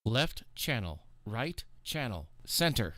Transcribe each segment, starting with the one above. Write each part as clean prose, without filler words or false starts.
Left channel, right channel, center.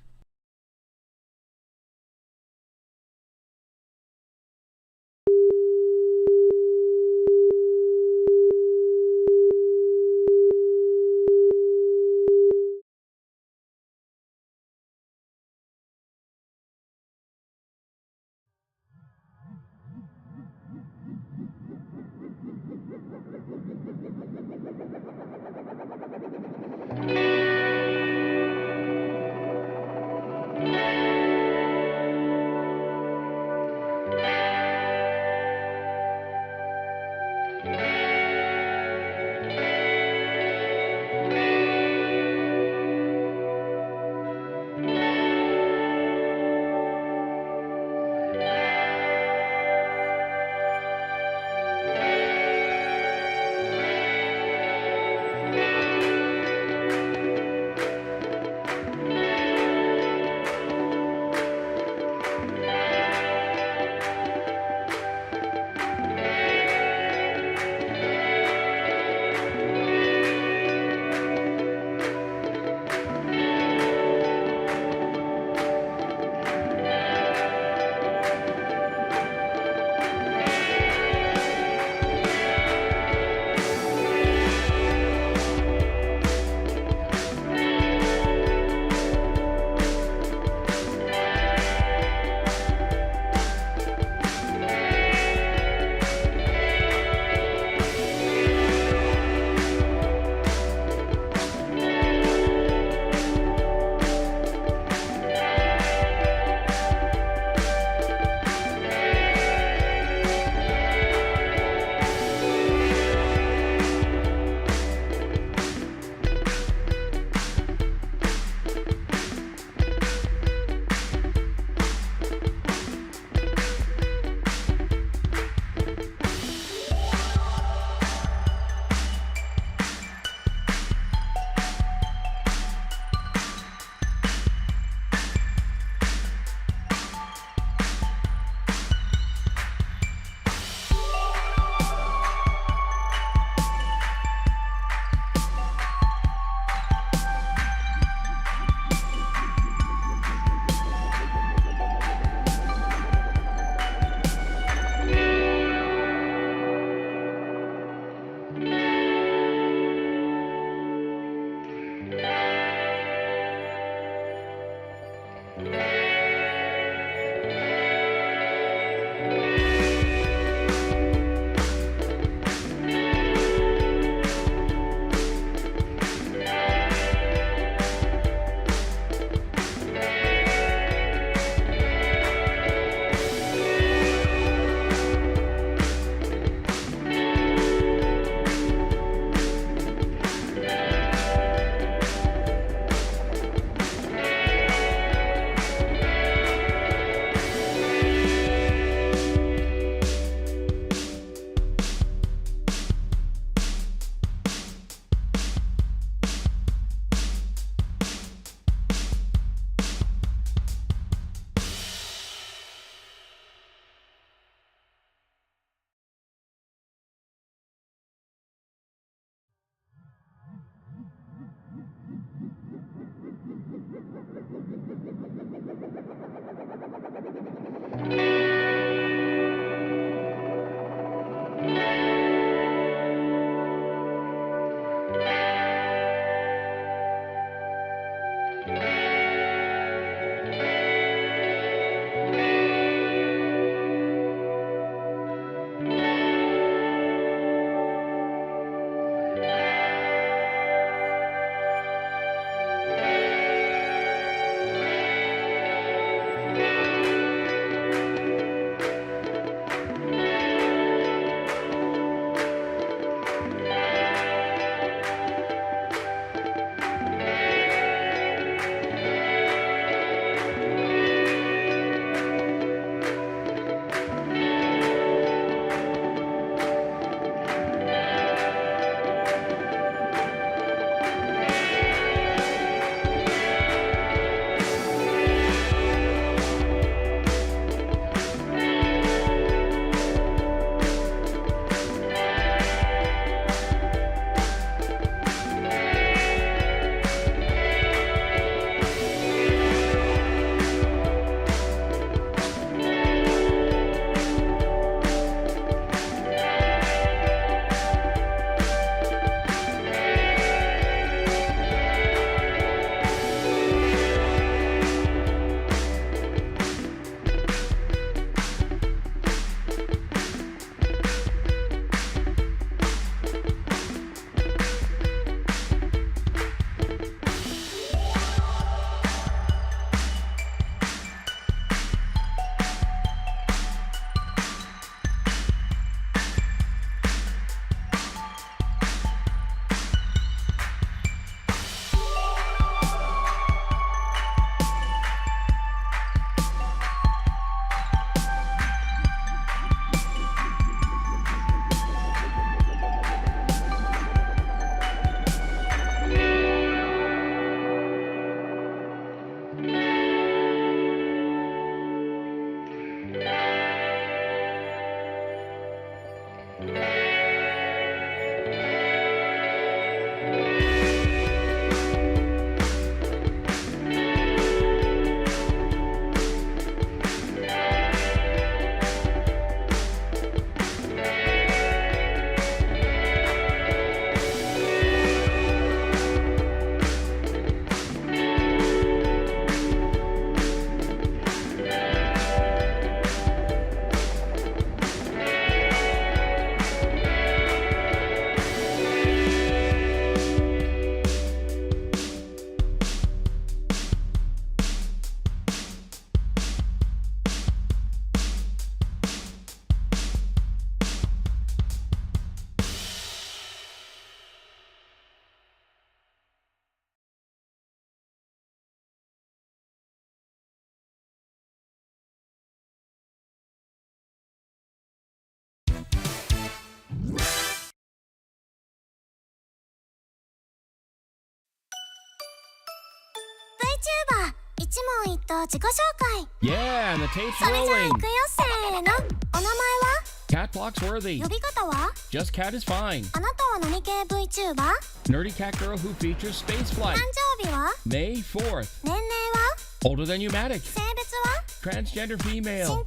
ENVTuber 一問一答自己紹介 Yeah, and the tape's それじゃあ rolling. 行くよせーのお名前は Katt Phloxworthy. 呼び方は Just Cat is fine. あなたは何系 VTuber? Nerdy cat girl who features space 誕 flight. 生日は May 4th. 年齢は Older than Pneumatic. 性別は Transgender 身 female. 長は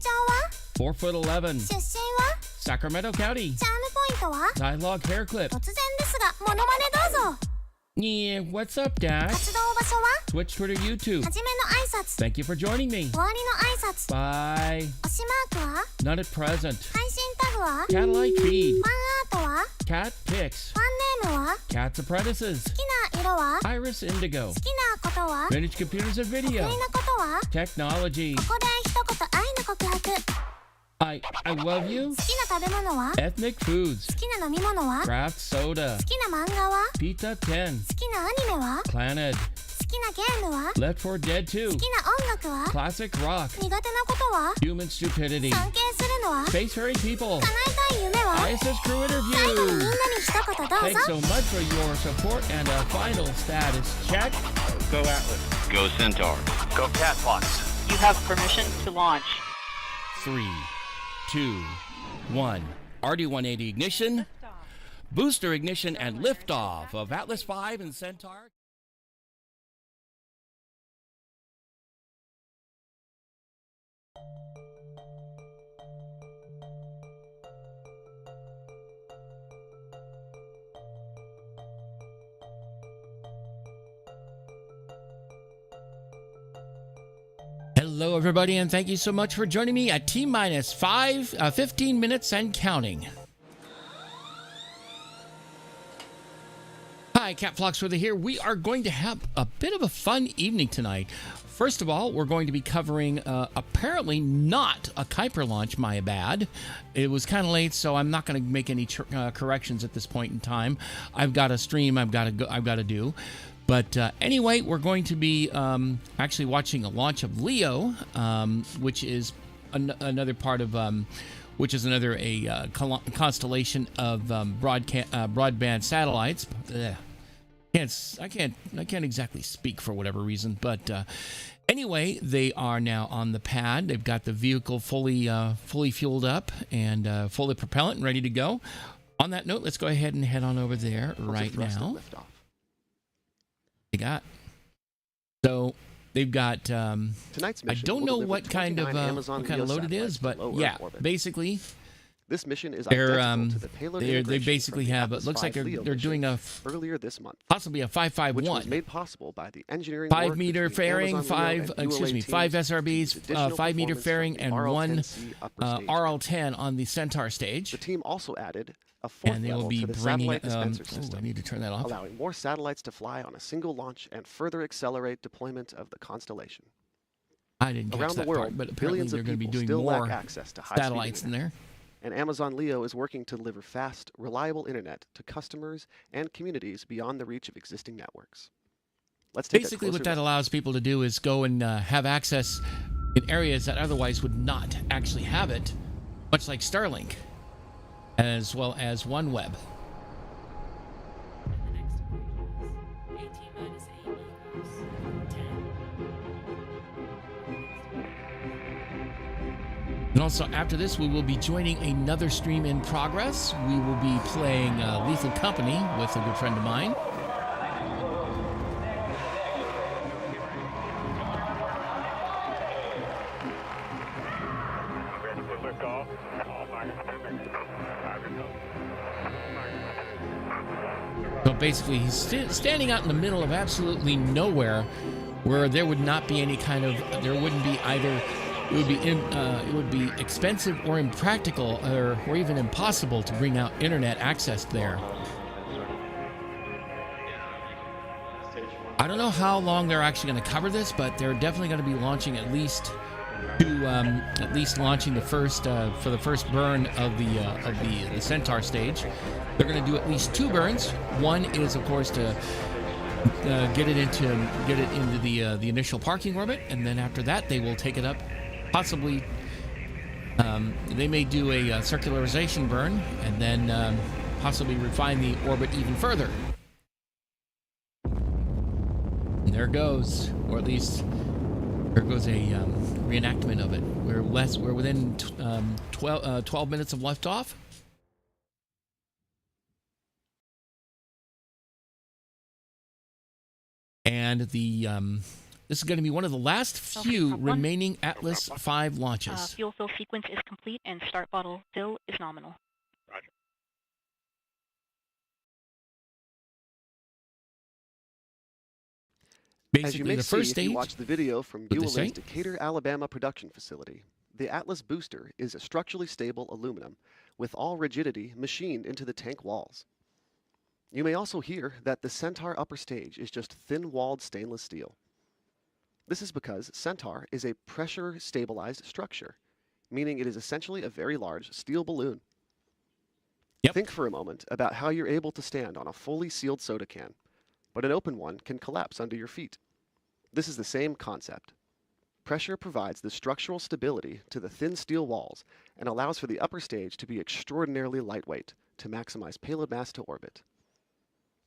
4'11". 出身は Sacramento County. チャームポイントは Dialogue hair clip. 突然ですがモノマネどうぞ Yeah, what's up, Dad? 活動場所は Twitch, Twitter, YouTube. はじめの挨拶 Thank you for joining me. 終わりの挨拶 Bye. 推しマークは Not at present. 配信タグは Cat-like feed. ファンアートは Cat pics. ファンネームは Cat's apprentices. 好きな色は Iris Indigo. 好きなことは Vintage computers and 得意 video. なことは Technology. ここで一言愛の告白好 I love you. きな食べ物は Ethnic foods. 好きな飲み物は Craft soda. 好きな漫画は Pizza 10. 好きなアニメは Planet. 好きなゲームは Left 4 Dead 2. 好きな音楽は Classic rock. 苦手なことは Human stupidity. 尊敬するのは Space fairy people. 叶えたい夢は ISS crew 最後にみん interview. なに一言どう Thanks ぞ so much for your support and a final status check. Go Atlas. Go Centaur. Go Katt Phlox. You have permission to launch. 3, 2, 1. RD-180 ignition. Booster ignition and liftoff of Atlas V and Centaur. Hello, everybody, and thank you so much for joining me at T-minus 15 minutes and counting. Hi, Katt Phloxworthy here. We are going to have a bit of a fun evening tonight. First of all, we're going to be covering apparently not a Kuiper launch, my bad. It was kind of late, so I'm not going to make any corrections at this point in time. I've got a stream I've got to do. But anyway, we're going to be actually watching a launch of Leo, which is another part of, which is another constellation of broadband satellites. I can't exactly speak for whatever reason, but anyway, they are now on the pad. They've got the vehicle fully fueled up and fully propellant and ready to go. On that note, let's go ahead and head on over there right now. They got so they've got Tonight's I mission don't will know deliver what kind of 29 Amazon Leo load it is, satellites to but low yeah, Earth orbit. basically This mission is they're identical to the payload they integration basically from the have it Atlas looks like V they're Leo doing a mission earlier this month, possibly a which was 551 made possible by the engineering 5 work meter between fairing, Amazon Leo and ULA teams, 5 SRBs, additional 5 meter performance fairing, from and the one RL-10C upper stage. RL10 on the Centaur stage. The team also added a fourth And they will level be to the bringing satellite dispenser I system, need to turn that off. allowing more satellites to fly on a single launch and further accelerate deployment of the constellation. I didn't catch Around the that world, part, but apparently billions they're of going to be people doing still more lack access to high-speed satellites in internet. there. And Amazon Leo is working to deliver fast, reliable internet to customers and communities beyond the reach of existing networks. Let's take Basically, a what closer that look. allows people to do is go and have access in areas that otherwise would not actually have it, much like Starlink, as well as OneWeb. And also, after this, we will be joining another stream in progress. We will be playing Lethal Company with a good friend of mine. So basically, he's standing out in the middle of absolutely nowhere, where there would not be any kind of, there wouldn't be either. It would be expensive or impractical or even impossible to bring out internet access there. I don't know how long they're actually going to cover this, but they're definitely going to be launching at least launching the first for the first burn of the Centaur stage. They're going to do at least 2 burns. One is, of course, to get it into the initial parking orbit, and then after that they will take it up. Possibly, they may do a circularization burn and then possibly refine the orbit even further. And there goes, or at least there goes a reenactment of it. We're within 12 minutes of liftoff. And this is going to be one of the last few remaining Atlas V launches. Fuel fill sequence is complete and start bottle fill is nominal. Roger. Basically, As you may the see first if stage. you watch the video from What'd they say? ULA's Decatur, Alabama production facility, the Atlas booster is a structurally stable aluminum with all rigidity machined into the tank walls. You may also hear that the Centaur upper stage is just thin-walled stainless steel. This is because Centaur is a pressure-stabilized structure, meaning it is essentially a very large steel balloon. Yep. Think for a moment about how you're able to stand on a fully sealed soda can, but an open one can collapse under your feet. This is the same concept. Pressure provides the structural stability to the thin steel walls and allows for the upper stage to be extraordinarily lightweight to maximize payload mass to orbit.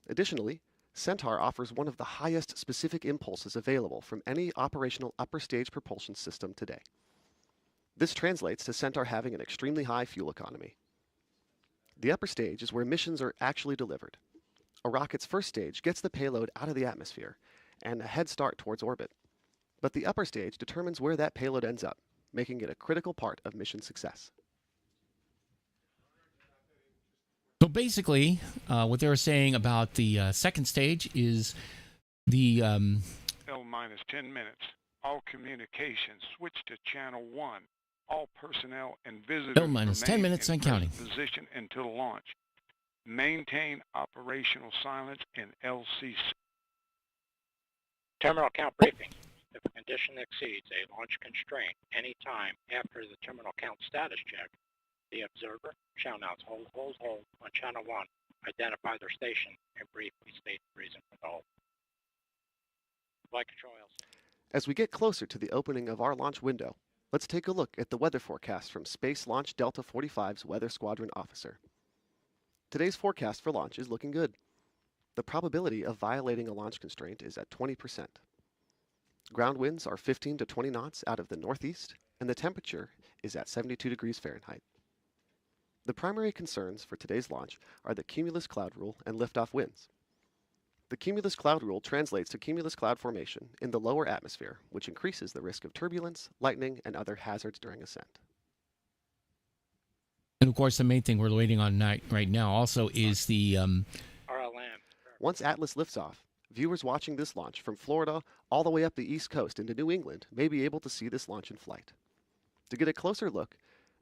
Additionally, Centaur offers one of the highest specific impulses available from any operational upper stage propulsion system today. This translates to Centaur having an extremely high fuel economy. The upper stage is where missions are actually delivered. A rocket's first stage gets the payload out of the atmosphere and a head start towards orbit. But the upper stage determines where that payload ends up, making it a critical part of mission success. So basically, what they were saying about the second stage is the L-minus 10 minutes. All communications switch to channel 1. All personnel and visitors L-minus 10 minutes and counting. Position until launch. Maintain operational silence in LCC. Terminal count briefing. If a condition exceeds a launch constraint any time after the terminal count status check, the observer shall announce hold on channel 1, identify their station, and briefly state the reason for the hold. Flight control LC. As we get closer to the opening of our launch window, let's take a look at the weather forecast from Space Launch Delta 45's Weather Squadron Officer. Today's forecast for launch is looking good. The probability of violating a launch constraint is at 20%. Ground winds are 15 to 20 knots out of the northeast, and the temperature is at 72 degrees Fahrenheit. The primary concerns for today's launch are the cumulus cloud rule and liftoff winds. The cumulus cloud rule translates to cumulus cloud formation in the lower atmosphere, which increases the risk of turbulence, lightning, and other hazards during ascent. and of course the main thing we're waiting on right now also is the RLM. Once Atlas lifts off, viewers watching this launch from Florida all the way up the East Coast into New England may be able to see this launch in flight. To get a closer look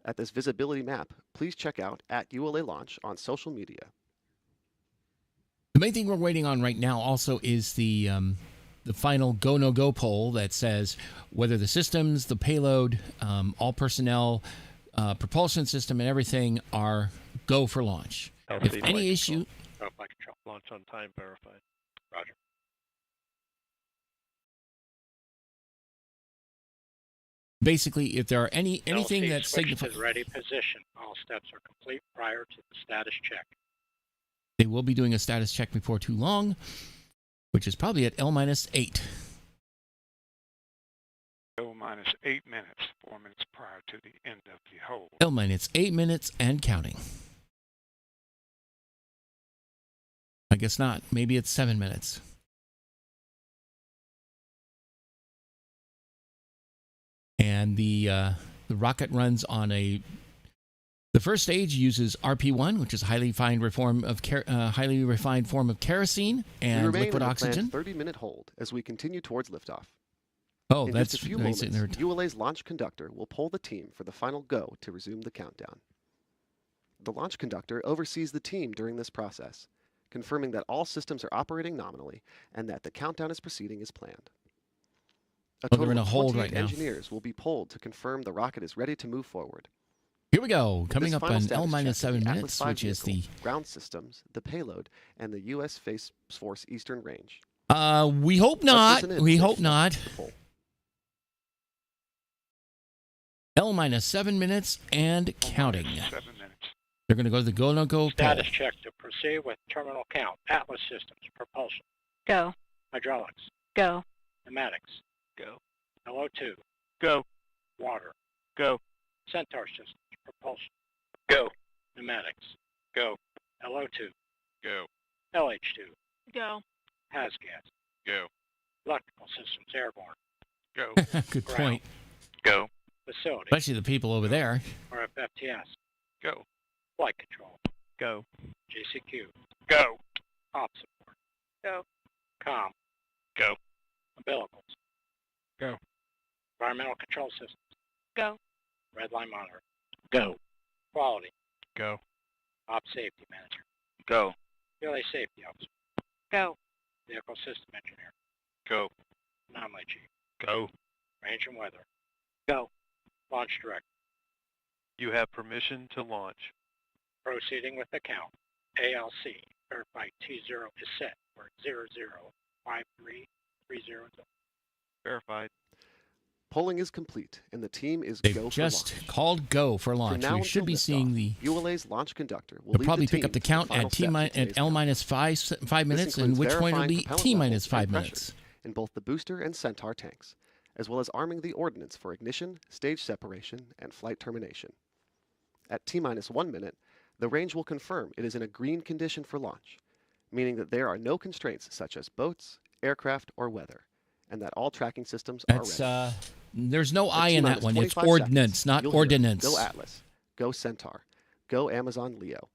at this visibility map, please check out @ULA Launch on social media. The main thing we're waiting on right now also is the final go no go poll that says whether the systems, the payload, all personnel, propulsion system, and everything are go for launch. If any issue, Flight control. Launch on time verified. Roger. basically, if there are anything LC that switch signifies, to ready position. All steps are complete prior to the status check. they will be doing a status check before too long, which is probably at L-8. L-minus 8 minutes, 4 minutes prior to the end of the hold. L-8 minutes and counting. I guess not. Maybe it's 7 minutes. And the rocket runs on the first stage uses RP1, which is a highly refined form of kerosene and we remain liquid in the oxygen. planned 30-minute hold as we continue towards liftoff. Oh, In that's just a few nice. moments, ULA's launch conductor will poll the team for the final go to resume the countdown. The launch conductor oversees the team during this process, confirming that all systems are operating nominally and that the countdown is proceeding as planned. A they're total in a of hold 28 right now. engineers will be polled to confirm the rocket is ready to move forward. Here we go. Coming This up final on status check of L-7 the minutes, Atlas V which is the... vehicle, ground systems, the payload, and the U.S. Space Force Eastern Range. We hope not. Let's listen in We to hope the not. poll. L-7 minutes and counting. 7 minutes. They're going to go to the go-no-go poll. Status check to proceed with terminal count. Atlas systems, propulsion, Go. hydraulics, Go. Pneumatics. Go. LO2. Go. Water. Go. Centaur systems. Propulsion. Go. Pneumatics. Go. LO2. Go. LH2. Go. HAZGAS. Go. Electrical systems airborne. Go. Good Ground. point. Go. Facility. Especially the people over there. or FFTS. Go. Flight control. Go. JCQ. Go. Op support. Go. COM. Go. Umbilicals. Go. Environmental control systems. Go. Red line monitor. Go. Quality. Go. Op safety manager. Go. ULA safety officer. Go. Vehicle system engineer. Go. Anomaly chief. Go. Range and weather. Go. Launch director. You have permission to launch. Proceeding with the count. ALC. Verified T0 is set for 005330. Verified. Polling is complete, and the team is They've go just for launch. called go for From launch. now We should until be seeing liftoff, the. ULA's launch conductor will They'll lead probably the pick team up the to count final at steps of at today's L count. minus five minutes, and includes which point will verifying be propellant T levels minus and 5 pressure minutes. in both the booster and Centaur tanks, as well as arming the ordnance for ignition, stage separation, and flight termination. At T-minus 1 minute, the range will confirm it is in a green condition for launch, meaning that there are no constraints such as boats, aircraft, or weather, and that all tracking systems are That's ready. there's no At I in that T-minus one. It's 25 ordnance, seconds, not you'll hear, ordinance. Go Atlas, go Centaur, go Amazon Leo.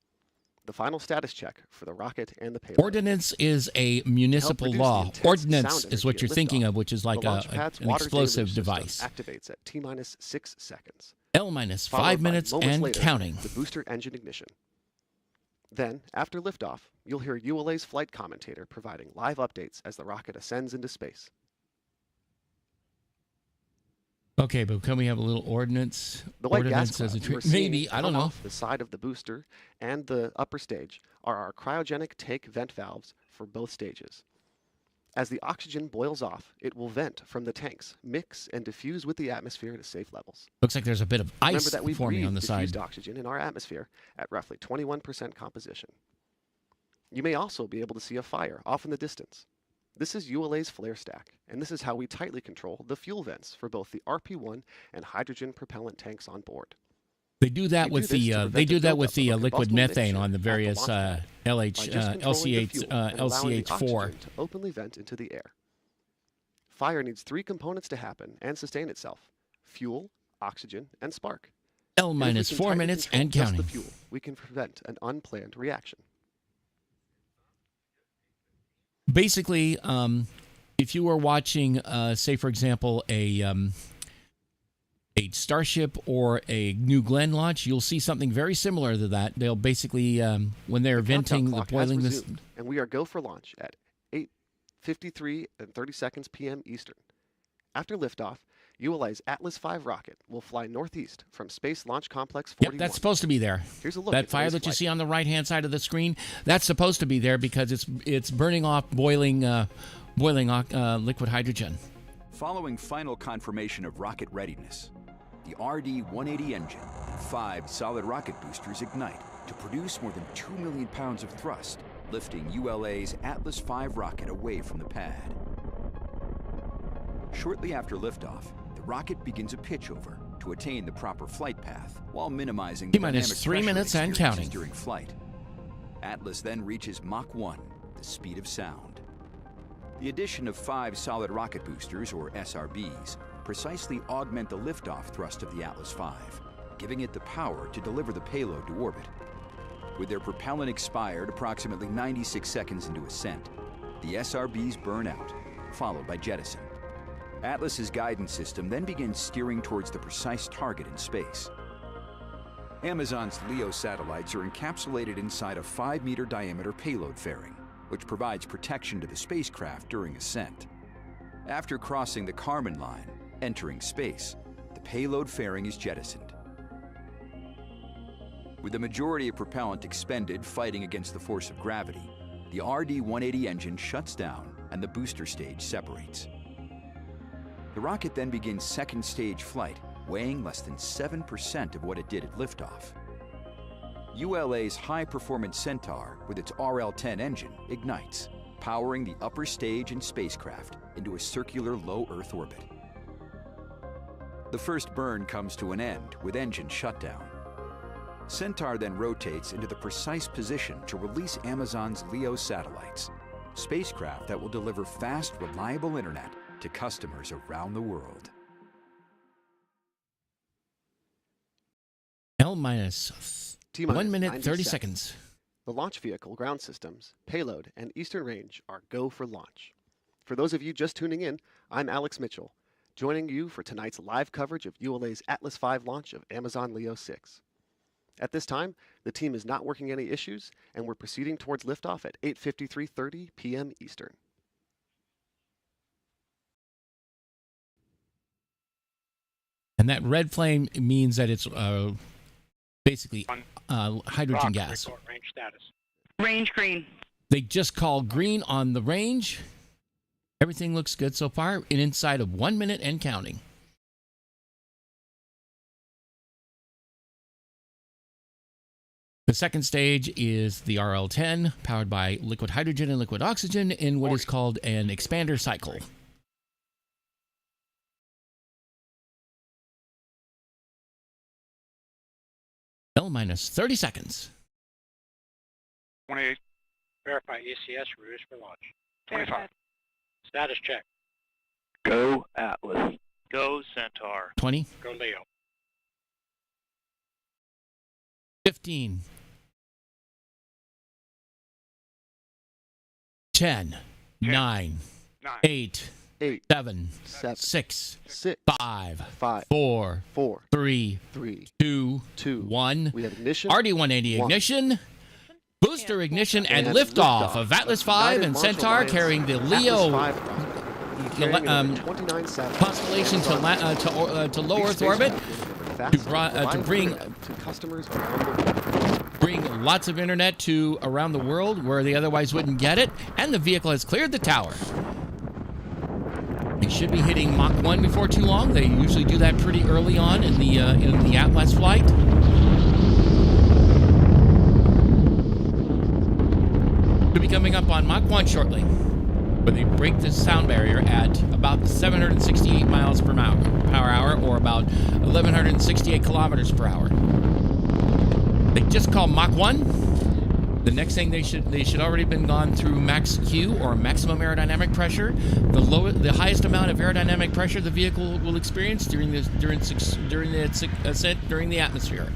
The final status check for the rocket and the payload. Ordinance is a municipal reduce the law. intense Ordnance sound is what energy you're at thinking liftoff, of, which is like the launch pad's an water explosive deluge system device. activates at T-minus 6 seconds. L minus followed 5 by minutes moments and later, counting. The booster engine ignition. Then, after liftoff, you'll hear ULA's flight commentator providing live updates as the rocket ascends into space. Okay, but can we have a little ordinance? The white Ordinance gas as a cloud you are treat? Maybe, seeing I don't come know. off the side of the booster and the upper stage are our cryogenic take vent valves for both stages. As the oxygen boils off, it will vent from the tanks, mix, and diffuse with the atmosphere to safe levels. Looks like there's a bit of Remember ice that we forming breathe on the diffused side. oxygen in our atmosphere at roughly 21% composition. You may also be able to see a fire off in the distance. This is ULA's flare stack, and this is how we tightly control the fuel vents for both the RP-1 and hydrogen propellant tanks on board. They do that We with do this to the prevent they the do that with buildup the of a liquid combustible methane mixture on the at the various launch pad by LH just controlling the LCH fuel and allowing the LCH4. oxygen to openly vent into the air. Fire needs 3 components to happen and sustain itself: fuel, oxygen, and spark. L And if we minus can 4 tightly minutes control and just counting. the fuel, we can prevent an unplanned reaction. Basically, if you were watching, say for example, a Starship or a New Glenn launch, you'll see something very similar to that. They'll basically, when they're The countdown venting, the clock has boiling this. resumed, and we are go for launch at 8:53 and 30 seconds p.m. Eastern. After liftoff, ULA's Atlas V rocket will fly northeast from Space Launch Complex 41. Yep, that's supposed to be there. Here's a look That at fire today's that you flight. see on the right-hand side of the screen, that's supposed to be there because it's burning off boiling liquid hydrogen. Following final confirmation of rocket readiness, the RD-180 engine and 5 solid rocket boosters ignite to produce more than 2 million pounds of thrust, lifting ULA's Atlas V rocket away from the pad. Shortly after liftoff, the rocket begins a pitchover to attain the proper flight path while minimizing the T-minus dynamic 3 pressure minutes and experiences counting. during flight. Atlas then reaches Mach 1, the speed of sound. The addition of 5 solid rocket boosters, or SRBs, precisely augment the liftoff thrust of the Atlas V, giving it the power to deliver the payload to orbit. With their propellant expired approximately 96 seconds into ascent, the SRBs burn out, followed by jettison. Atlas's guidance system then begins steering towards the precise target in space. Amazon's LEO satellites are encapsulated inside a 5-meter diameter payload fairing, which provides protection to the spacecraft during ascent. After crossing the Kármán line, entering space, the payload fairing is jettisoned. With the majority of propellant expended fighting against the force of gravity, the RD-180 engine shuts down and the booster stage separates. The rocket then begins second stage flight, weighing less than 7% of what it did at liftoff. ULA's high-performance Centaur, with its RL-10 engine, ignites, powering the upper stage and spacecraft into a circular low Earth orbit. The first burn comes to an end with engine shutdown. Centaur then rotates into the precise position to release Amazon's LEO satellites, spacecraft that will deliver fast, reliable internet to customers around the world. L minus T-minus 1 minute 90 30 seconds. The launch vehicle, ground systems, payload, and Eastern Range are go for launch. For those of you just tuning in, I'm Alex Mitchell, joining you for tonight's live coverage of ULA's Atlas V launch of Amazon Leo 6. At this time, the team is not working any issues, and we're proceeding towards liftoff at 8:53:30 p.m. Eastern. And that red flame means that it's basically hydrogen Rock, gas. report range status. Range green. They just called green on the range. Everything looks good so far, and inside of 1 minute and counting. The second stage is the RL-10, powered by liquid hydrogen and liquid oxygen in what is called an expander cycle. L minus 30 seconds. 28, Verify ECS routes for launch. 25, Status check. Go Atlas. Go Centaur. 20, Go Leo. 15, 10, 9, 9, 8, 8, 7, 7, 6, 6, 5, 5, 4, 4, 3, 3, 2, 2, 1. We have ignition. RD-180 1. ignition, booster ignition, and And liftoff liftoff of Atlas V United and Marshall Centaur Alliance carrying the Atlas Leo V rocket, carrying another 29 satellites. constellation to low Earth orbit to bring to customers around the world. Bring lots of internet to around the world where they otherwise wouldn't get it, and the vehicle has cleared the tower. They should be hitting Mach 1 before too long. They usually do that pretty early on in the Atlas flight. Should be coming up on Mach 1 shortly, where they break the sound barrier at about 768 miles per hour, or about 1,168 kilometers per hour. They just call Mach 1. The next thing they should already been gone through max Q, or maximum aerodynamic pressure, the highest amount of aerodynamic pressure the vehicle will experience during its ascent during the atmosphere.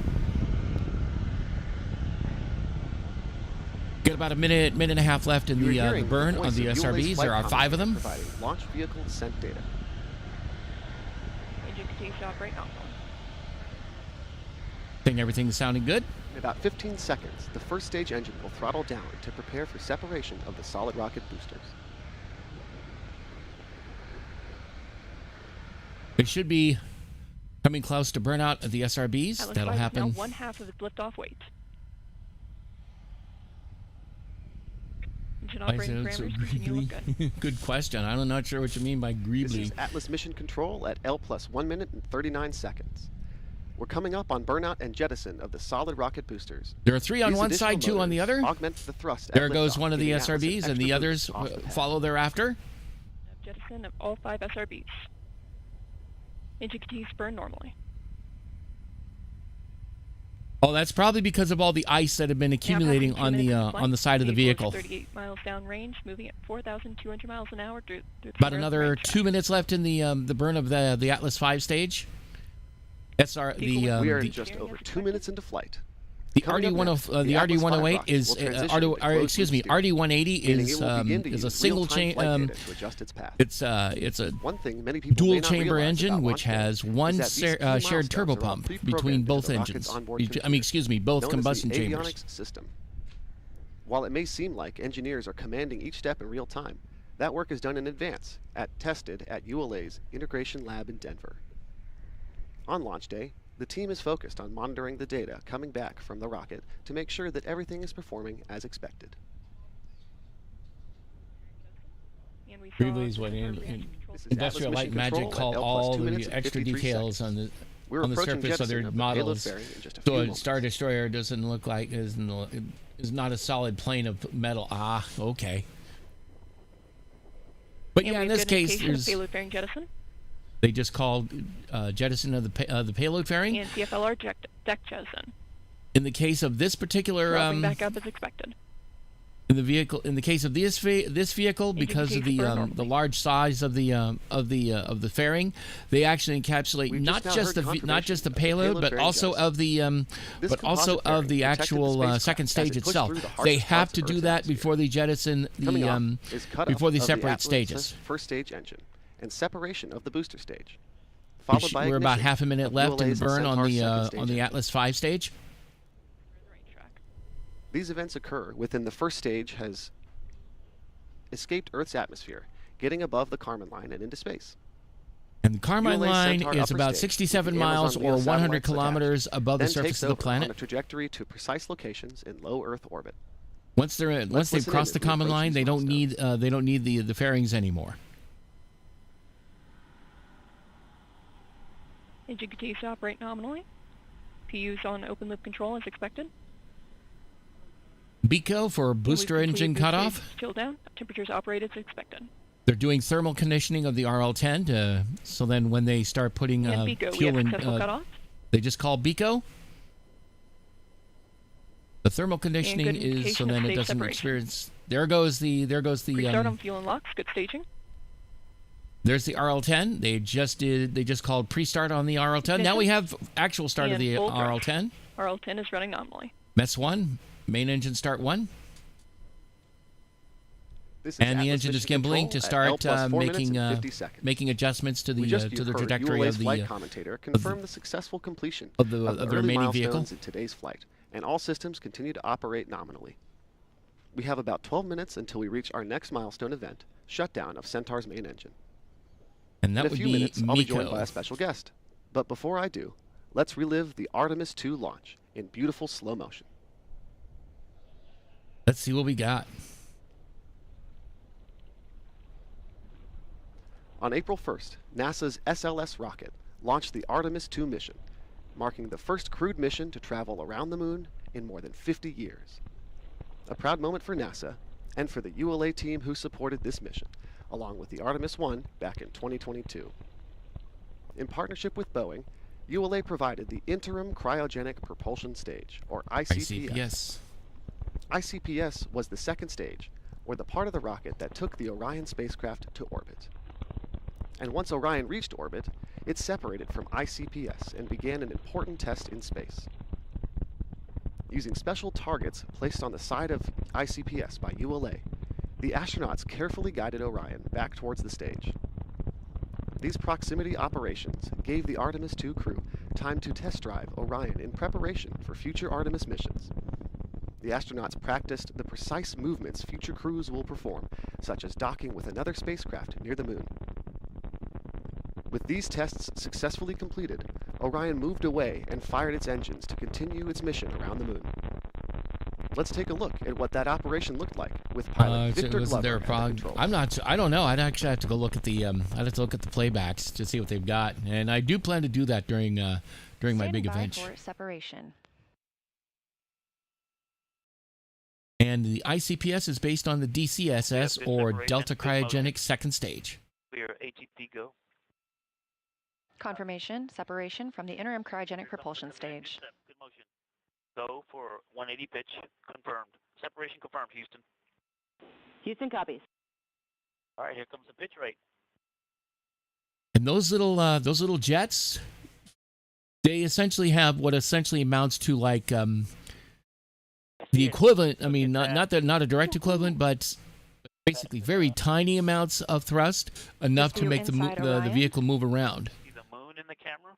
Got about a minute and a half left in the burn on the SRBs. There are 5 of them. Providing launch vehicle descent data. Engine continues to operate nominal. Think everything's sounding good. In about 15 seconds, the first stage engine will throttle down to prepare for separation of the solid rocket boosters. They should be coming close to burnout of the SRBs. Atlas That'll V is now happen. 1/2 of its liftoff weight. Engine operating parameters continue to look good. Good question. I'm not sure what you mean by This greebly. is Atlas Mission Control at L plus 1 minute and 39 seconds. We're coming up on burnout and jettison of the solid rocket boosters. There are 3 on These one additional side, 2 on the motors other. Augment the thrust at There goes liftoff, one of the giving Atlas an SRBs, and extra the boost others off the pad. follow thereafter. Jettison of all 5 SRBs. Engine continues to burn normally. Oh, that's probably because of all the ice that had been accumulating on the side of the vehicle. 38 miles downrange, moving at 4,200 miles an hour through the About another 2 minutes left in the burn of the Atlas V stage. We are just over 2 minutes into flight. The Coming up next, RD108 the Atlas V is rockets will transition into closed loop steering, RD180 meaning it will begin to is a use single real-time chain. flight data to adjust its path. It's a One thing many people dual may not chamber realize engine about which launch has day is one that these key milestones shared are all turbopump between pre-programmed both into the rocket's engines. onboard Both known as combustion the chambers. avionics system. While it may seem like engineers are commanding each step in real time, that work is done in advance, tested at ULA's Integration Lab in Denver. On launch day, the team is focused on monitoring the data coming back from the rocket to make sure that everything is performing as expected. Greebly is what Industrial Light Magic call all the extra details on the surface of their models, so a Star Destroyer doesn't look like is not a solid plane of metal. Ah, okay. But And yeah, we in have this good case, indication of there's payload fairing jettison they just called jettison of the payload fairing. and CFLR deck jettison. In the case of this particular Dropping back up as expected. in the case of this vehicle, because of the large size of the fairing, they actually encapsulate not just the payload, but also of the actual second stage itself. They have to do that before they jettison before they separate stages. First stage engine and separation of the booster stage. We're about half a minute left in the burn on the Atlas V stage. These events occur within the first stage has escaped Earth's atmosphere, getting above the Kármán line and into space. And the Kármán ULA's line Centaur is upper about stage, 67 with the miles Amazon or Leo 100 satellites kilometers attached, above the then surface takes of the over planet. on a trajectory to precise locations in low Earth orbit. Once they've crossed the Kármán line, they don't need the fairings anymore. Engine continues to operate nominally. PU's on open loop control as expected. BECO for booster engine cutoff. Chill down. Temperatures operate as expected. They're doing thermal conditioning of the RL-10 so then when they start putting And BECO, fuel in, cutoff. they just call BECO. The thermal conditioning is so then it doesn't experience. There goes the Restart on fuel and locks. Good staging. There's the RL-10. They just called pre-start on the RL-10. Now we have actual start of the RL-10. RL-10 is running nominally. MES 1, main engine start 1. And the engine is gimbling to start making adjustments to the trajectory of the flight commentator confirm the successful completion of the remaining vehicle in today's flight, and all systems continue to operate nominally. We have about 12 minutes until we reach our next milestone event, shutdown of Centaur's main engine. And that in a few minutes, I'll be joined by a special guest. But before I do, let's relive the Artemis II launch in beautiful slow motion. Let's see what we got. On April 1st, NASA's SLS rocket launched the Artemis II mission, marking the first crewed mission to travel around the moon in more than 50 years. A proud moment for NASA and for the ULA team who supported this mission, along with the Artemis I back in 2022. In partnership with Boeing, ULA provided the Interim Cryogenic Propulsion Stage, or ICPS. ICPS was the second stage, or the part of the rocket that took the Orion spacecraft to orbit. And once Orion reached orbit, it separated from ICPS and began an important test in space. Using special targets placed on the side of ICPS by ULA, the astronauts carefully guided Orion back towards the stage. These proximity operations gave the Artemis II crew time to test drive Orion in preparation for future Artemis missions. The astronauts practiced the precise movements future crews will perform, such as docking with another spacecraft near the moon. With these tests successfully completed, Orion moved away and fired its engines to continue its mission around the moon. Let's take a look at what that operation looked like with pilot Victor Glover at the controls. I don't know. I'd actually have to go look at the playbacks to see what they've got, and I do plan to do that during my big event. For separation. And the ICPS is based on the DCSS or Delta Cryogenic Second Stage. Clear ATP go. Confirmation, separation from the interim cryogenic propulsion stage. Good motion. Go for 180 pitch, confirmed. Separation confirmed, Houston. Houston copies. All right, here comes the pitch rate. And those little jets, they essentially have what essentially amounts to like the equivalent. I mean, not a direct equivalent, but basically very tiny amounts of thrust, enough to make the vehicle move around. In the camera,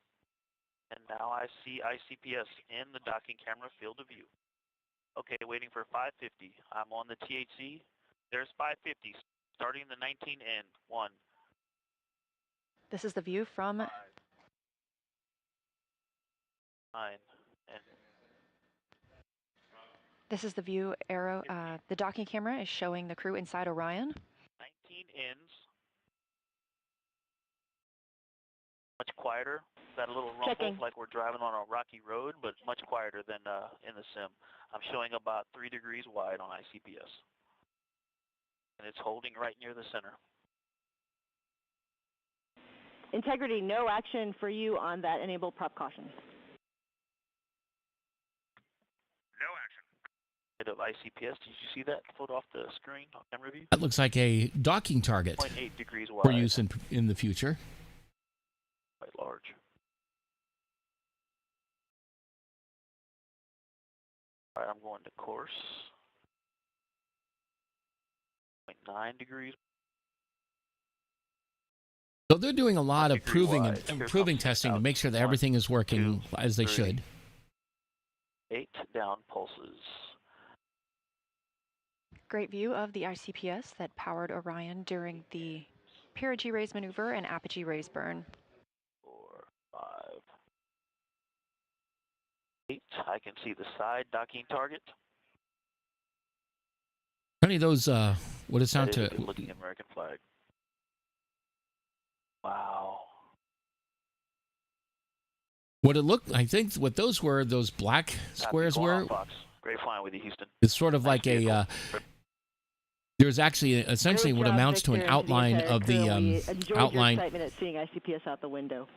and now I see ICPS in the docking camera field of view. Okay, waiting for 550. I'm on the THC. There's 550, starting the 19N. 1. This is the view from 9. And this is the view arrow. The docking camera is showing the crew inside Orion. 19 ends. Much quieter. Got a little rumble like we're driving on a rocky road, but much quieter than in the sim. I'm showing about 3 degrees wide on ICPS. And it's holding right near the center. Integrity, no action for you on that enable prop caution. No action. Bit of ICPS. Did you see that photo off the screen on camera view? That looks like a docking target 0.8 degrees wide. for use in the future. Quite large. All right, I'm going to course. 0.9 degrees. So they're doing a lot of proving wide. and improving testing to make sure that everything is working as they should. 8 down pulses. Great view of the ICPS that powered Orion during the perigee raise maneuver and apogee raise burn. 4, 5, 8. I can see the side docking target. How many of those would it sound That is to? a good-looking American flag. Wow. What it looked, I think, what those were, those black squares were. Fox. Great flying with you, Houston. It's sort of like a. There's actually essentially what amounts to an outline of the outline. Your excitement at seeing ICPS out the window.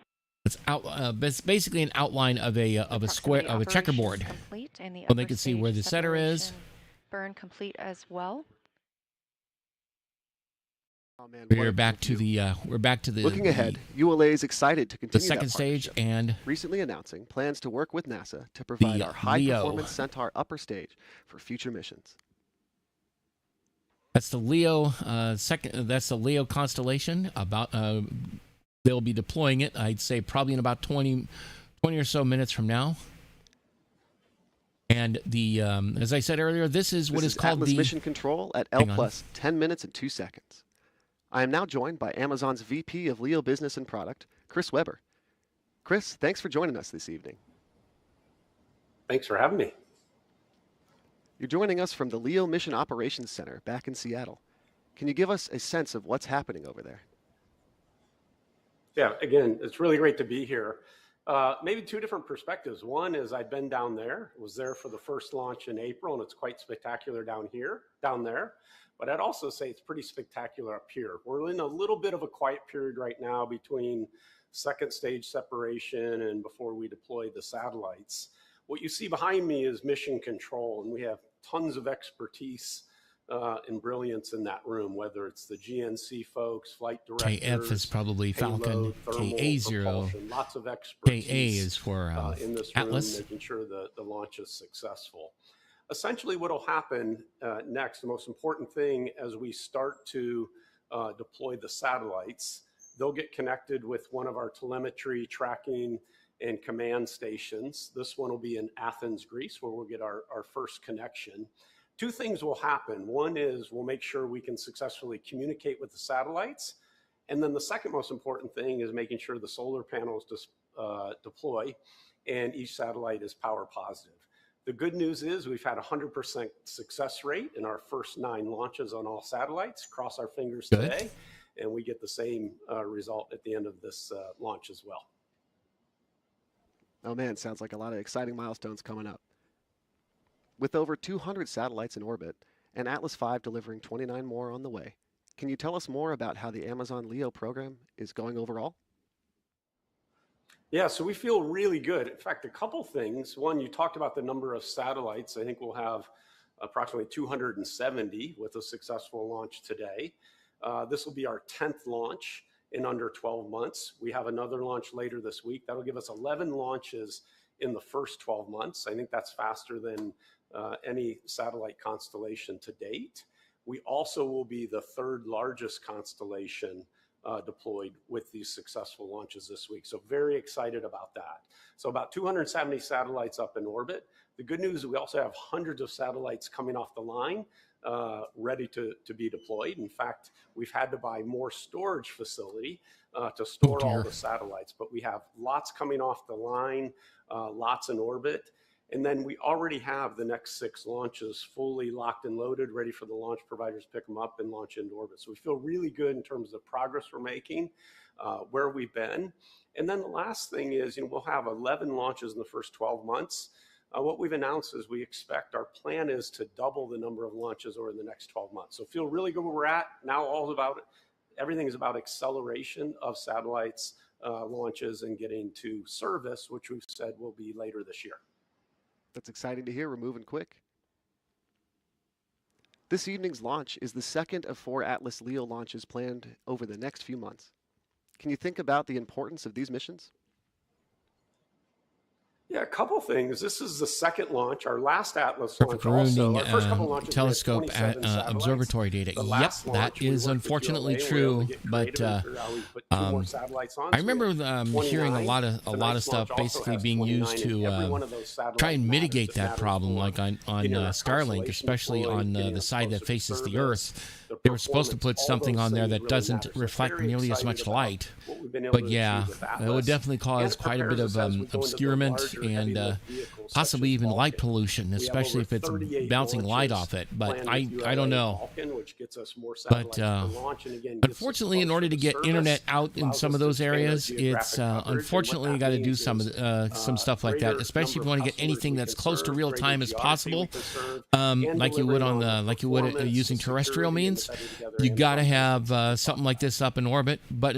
It's basically an outline of a square of a checkerboard. Complete, and the Well, they can see where the center is. separation burn complete as well. Oh, man, We're back to the Looking ahead, ULA is excited to continue the second that stage and recently announcing plans to work with NASA to provide our high-performance Leo. Centaur upper stage for future missions. that's the Leo That's the Leo constellation. About they'll be deploying it. I'd say probably in about 20 or so minutes from now. And the as I said earlier, this is what is called Atlas the mission control at L plus 10 minutes and 2 seconds. I am now joined by Amazon's VP of Leo Business and Product, Chris Weber. Chris, thanks for joining us this evening. Thanks for having me. You're joining us from the Leo Mission Operations Center back in Seattle. Can you give us a sense of what's happening over there? Yeah, again, it's really great to be here. Maybe two different perspectives. One is I've been down there, was there for the first launch in April, and it's quite spectacular down there. But I'd also say it's pretty spectacular up here. We're in a little bit of a quiet period right now between second stage separation and before we deploy the satellites. What you see behind me is mission control, and we have tons of expertise and brilliance in that room, whether it's the GNC folks, flight directors. KF is probably Falcon, thermal, KA0, propulsion, lots of expertise. KA is for in this Atlas. room, making sure the launch is successful. Essentially, what will happen next, the most important thing as we start to deploy the satellites, they'll get connected with one of our telemetry, tracking, and command stations. This one will be in Athens, Greece, where we'll get our first connection. Two things will happen. One is we'll make sure we can successfully communicate with the satellites. And then the second most important thing is making sure the solar panels deploy and each satellite is power positive. The good news is we've had 100% success rate in our first 9 launches on all satellites. Cross our fingers today, and we get the same result at the end of this launch as well. Oh man, sounds like a lot of exciting milestones coming up. With over 200 satellites in orbit and Atlas V delivering 29 more on the way, can you tell us more about how the Amazon Leo program is going overall? Yeah, so we feel really good. In fact, a couple things. One, you talked about the number of satellites. I think we'll have approximately 270 with a successful launch today. This will be our 10th launch in under 12 months. We have another launch later this week. That'll give us 11 launches in the first 12 months. I think that's faster than any satellite constellation to date. We also will be the 3rd largest constellation deployed with these successful launches this week. So very excited about that. So about 270 satellites up in orbit. The good news is we also have hundreds of satellites coming off the line ready to be deployed. In fact, we've had to buy more storage facility to store all the satellites, but we have lots coming off the line, lots in orbit. And then we already have the next 6 launches fully locked and loaded, ready for the launch providers to pick them up and launch into orbit. So we feel really good in terms of the progress we're making, where we've been. And then the last thing is, we'll have 11 launches in the first 12 months. What we've announced is we expect our plan is to double the number of launches over the next 12 months. So feel really good where we're at. Now everything is about acceleration of satellites launches and getting to service, which we've said will be later this year. That's exciting to hear. We're moving quick. This evening's launch is the second of 4 Atlas LEO launches planned over the next few months. Can you think about the importance of these missions? Yeah, a couple things. This is the second launch. Our last Atlas Perfect launch also. ruining Our first couple launches telescope we had 27 satellites. observatory data. The Yep, last that launch, we is worked with unfortunately ULA. We were able to true. get But creative and figure out how we put 2 more satellites on. I remember hearing a lot of Tonight's stuff launch also basically has being 29, used and every to one of those satellites try and matters. mitigate It that matters problem, for like on getting our Starlink, constellation especially deployed, on getting the us side that closer to faces the service, Earth. the They were supposed to put performance, all something those on there things that really doesn't matter. So reflect very nearly as excited much about light. what we've been able But to yeah, achieve with it Atlas. would definitely cause And it quite a bit prepares of us as we go into the obscurement larger and heavy-lift vehicles, such possibly as even light Vulcan. pollution, We have especially over if it's 38 bouncing light launches off it. But planned I with don't ULA know. Vulcan, which gets us more But satellites per launch, and again, gets us unfortunately, in closer order to get service, internet out in allows some us of to those expand our areas, geographic it's coverage, and what unfortunately you that got to do means some is, stuff like that, greater especially if you number want of to get customers anything we that's can close to serve, real greater time as geography possible, we can serve, and like you would delivering on the performance, using the terrestrial security, and means. the better together You and got to functions. have something like this up in orbit. But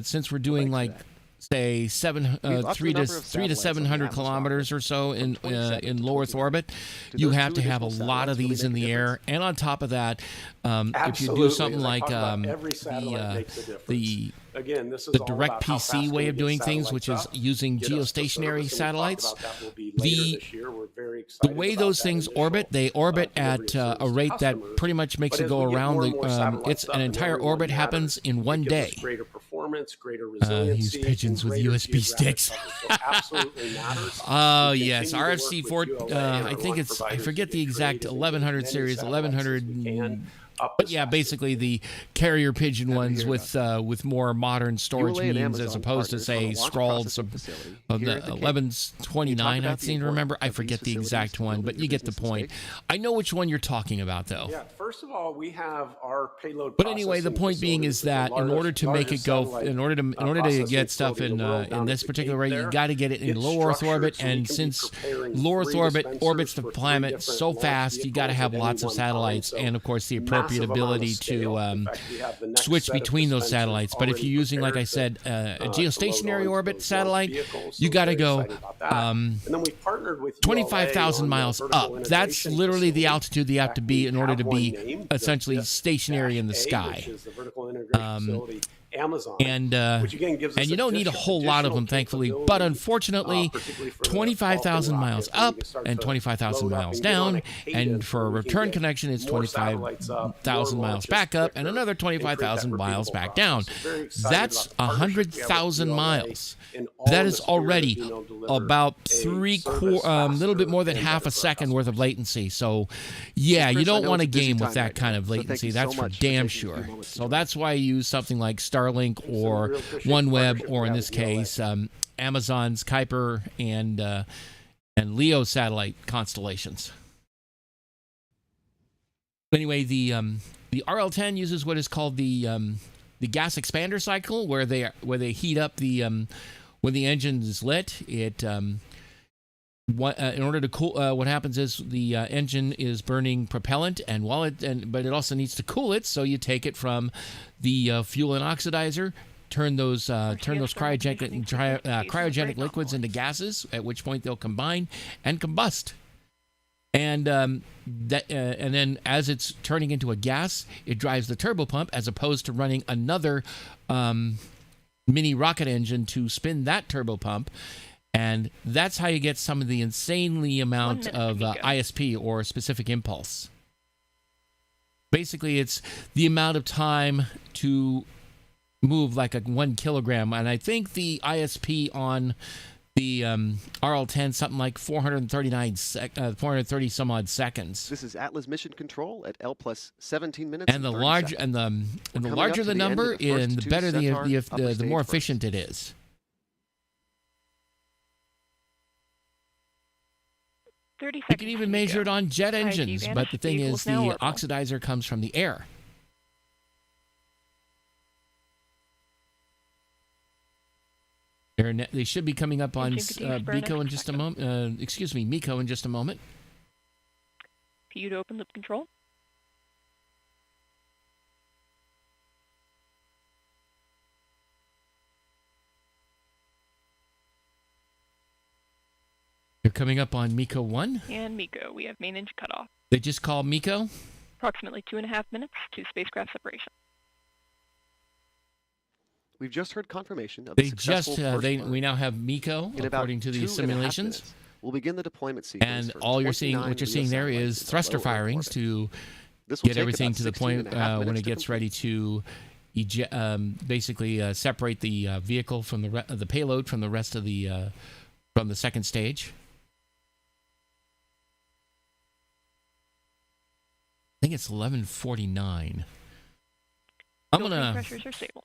since we're doing like say We've upped the 3 number to of 3 to satellites on the 700 Atlas kilometers or so from 27 in to low Earth 29. orbit. Do You those have two to have a additional lot of satellites really these in make a the air, and on top of that, if you do Absolutely. something As I like talk about, every satellite makes a difference. the Again, this is the all direct about how PC fast way can of we doing get things, which is satellites up, using get us to geostationary service, and we talked satellites. about that will be later The this year. We're very the excited way about those that things initial, orbit, they orbit delivery at of a service to rate that customers. pretty much makes But it as go we get around more the. and more satellites It's up, an and entire everyone orbit happens matters, in it one gives us day. greater performance, greater Use resiliency, pigeons and with greater USB geographic sticks. coverage. So absolutely matters. Oh We yes, continue to work RFC with 4. ULA and I our think launch it's. I providers forget to the get exact creative and get 1100 as many series. satellites as 1100. we can up But as yeah, fast as basically we can. the carrier pigeon ones hear with more modern storage ULA and means as Amazon opposed to partnered on say a launch scrawled processing facility of here the at the Cape. 1129. I about the seem to remember. importance I of forget these the exact facilities to one, building but your you get the business in point. space? I know which one you're talking about, though. Yeah, first of all, we have our payload. But anyway, the point being is that in order to make it go, in order to get stuff in this particular way, you got to get it in low Earth orbit, and since low Earth orbit orbits the planet so fast, you got to have lots of satellites, and of course the appropriate ability to switch between those satellites. But if you're using, like I said, a geostationary orbit satellite, you got to go 25,000 miles up. That's literally the altitude you have to be in order to be essentially stationary in the sky. Amazon, and you don't need a whole lot of them, thankfully. But unfortunately, 25,000 miles up and 25,000 miles down, and for a return connection, it's 25,000 miles back up and another 25,000 miles back down. That's 100,000 miles. That is already about little bit more than half a second worth of latency. So, yeah, you don't want to game with that kind of latency. That's for damn sure. So that's why I use something like Starlink or OneWeb, or in this case, Amazon's Kuiper and LEO satellite constellations. Anyway, the RL-10 uses what is called the gas expander cycle, where they heat up when the engine is lit. It in order to cool, what happens is the engine is burning propellant, but it also needs to cool it. So you take it from the fuel and oxidizer, turn those cryogenic liquids into gases, at which point they'll combine and combust. And then as it's turning into a gas, it drives the turbopump, as opposed to running another mini rocket engine to spin that turbopump. And that's how you get some of the insanely amount of ISP, or specific impulse. Basically, it's the amount of time to move like a 1 kilogram. And I think the ISP on the RL-10, something like 430 some odd seconds. This is Atlas Mission Control at L plus 17 minutes. And the larger the number, and the better the more efficient it is. 30 You seconds. can even measure it on jet engines, IQ but the thing vanish, is, the vehicle is now oxidizer comes from the air. They should be coming up on MECO in just a moment. MECO in just a moment. For you to open loop control. They're coming up on MECO 1. And MECO, we have main engine cutoff. They just called MECO? Approximately 2.5 minutes to spacecraft separation. We've just heard confirmation of They the successful just, first burn. we now have MECO, In according to these simulations. We'll begin the deployment sequence. And for all you're seeing, 29 what you're LEO seeing there satellites is in the thruster low Earth firings orbit. to This will get take everything about to the 16 point and a half when minutes it to gets complete. ready to basically separate the vehicle from the payload from the rest of the from the second stage. I think it's 11:49. I'm Fuel tank gonna. pressures are stable.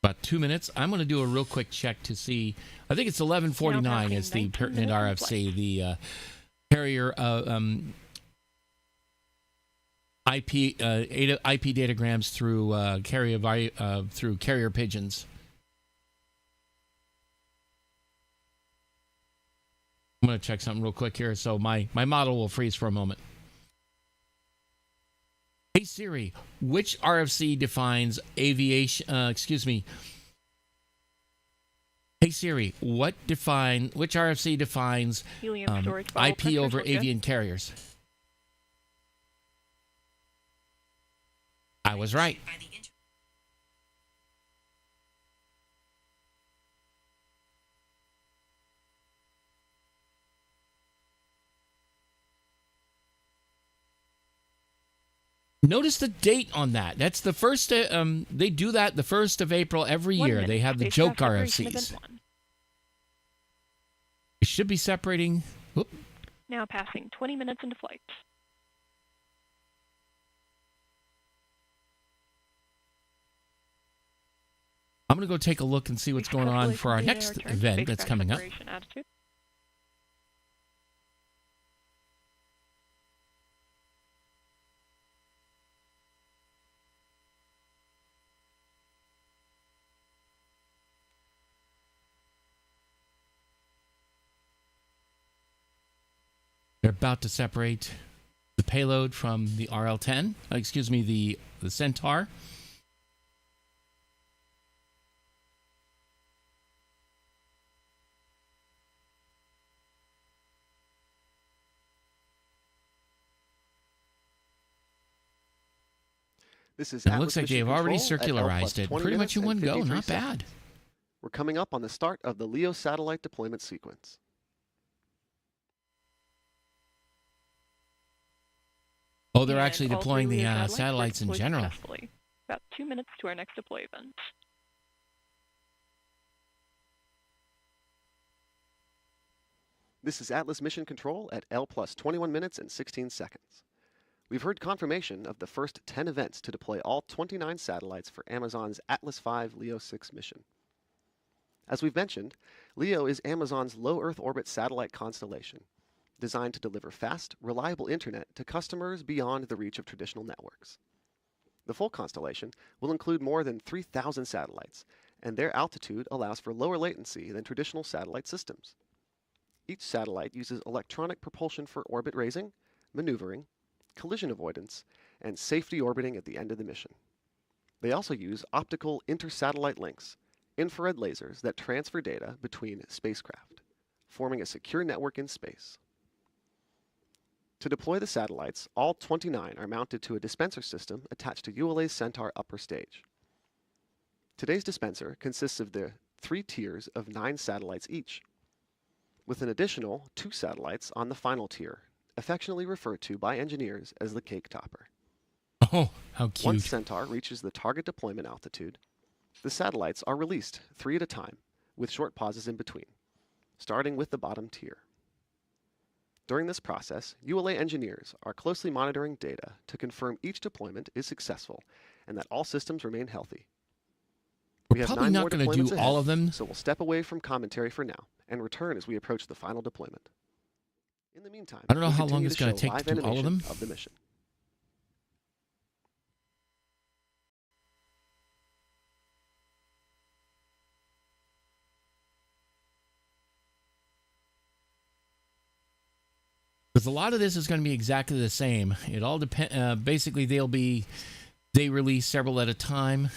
About 2 minutes. I'm going to do a real quick check to see. I think it's 11:49 is the pertinent RFC, the carrier IP datagrams through carrier pigeons. I'm going to check something real quick here, so my model will freeze for a moment. Hey Siri, which RFC defines aviation? Hey Siri, which RFC defines Helium storage bottle IP pressures over look good. avian carriers? I was right. Notice the date on that. That's the first. They do that the 1st of April every 1 year. minute, They have the spacecraft joke separation RFCs. event 1. It should be separating. Whoop. Now passing 20 minutes into flight. I'm going to go take a look and see what's going on for our next event that's coming up. Attitude. They're about to separate the payload from the RL-10. The Centaur. This is It Atlas looks like Mission they've already Control at circularized it 20 pretty much in one minutes go. and Not 53 bad. seconds. We're coming up on the start of the LEO satellite deployment sequence. Oh, they're And actually all deploying three the Leo satellites in were deployed general. successfully. About 2 minutes to our next deploy event. This is Atlas Mission Control at L plus 21 minutes and 16 seconds. We've heard confirmation of the first 10 events to deploy all 29 satellites for Amazon's Atlas V LEO 6 mission. As we've mentioned, LEO is Amazon's low Earth orbit satellite constellation, designed to deliver fast, reliable internet to customers beyond the reach of traditional networks. The full constellation will include more than 3,000 satellites, and their altitude allows for lower latency than traditional satellite systems. Each satellite uses electronic propulsion for orbit raising, maneuvering, collision avoidance, and safety orbiting at the end of the mission. They also use optical inter-satellite links, infrared lasers that transfer data between spacecraft, forming a secure network in space. To deploy the satellites, all 29 are mounted to a dispenser system attached to ULA's Centaur upper stage. Today's dispenser consists of the 3 tiers of 9 satellites each, with an additional 2 satellites on the final tier, affectionately referred to by engineers as the cake topper. Oh, how cute. Once Centaur reaches the target deployment altitude, the satellites are released 3 at a time, with short pauses in between, starting with the bottom tier. During this process, ULA engineers are closely monitoring data to confirm each deployment is successful and that all systems remain healthy. We have Probably 9 not more going to deployments do ahead, all of them. so we'll step away from commentary for now and return as we approach the final deployment. In the meantime, I don't know we how long continue it's going to show take live to do all of animation them. of the mission. Because a lot of this is going to be exactly the same. It all depends. Basically, they release several at a time.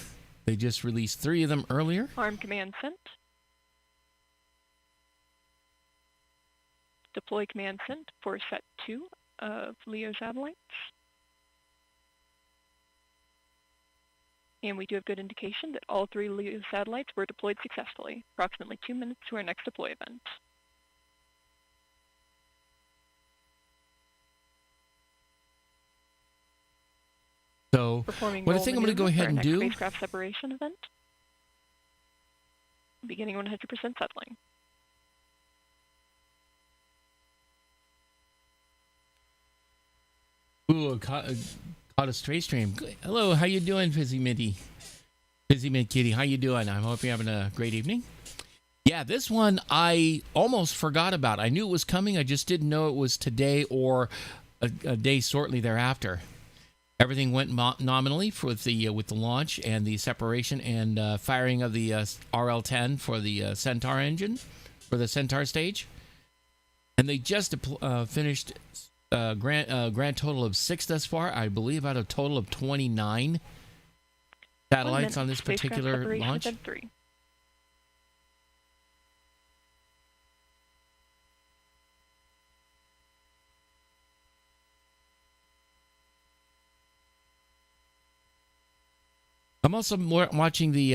They just released 3 of them earlier. Arm command sent. Deploy command sent for set 2 of LEO satellites. And we do have good indication that all 3 LEO satellites were deployed successfully, approximately 2 minutes to our next deploy event. So what I think I'm going to go ahead and do. Spacecraft separation event. Beginning 100% settling. Ooh, caught a stray stream. Hello, how you doing, Fizzy Minty? Fizzy Mint Kitty, how you doing? I hope you're having a great evening. Yeah, this one I almost forgot about. I knew it was coming. I just didn't know it was today or a day shortly thereafter. Everything went nominally with the launch and the separation and firing of the RL-10 for the Centaur engine, for the Centaur stage. And they just finished grand total of 6 thus far, I believe, out of a total of 29 satellites on this particular launch. I'm also watching the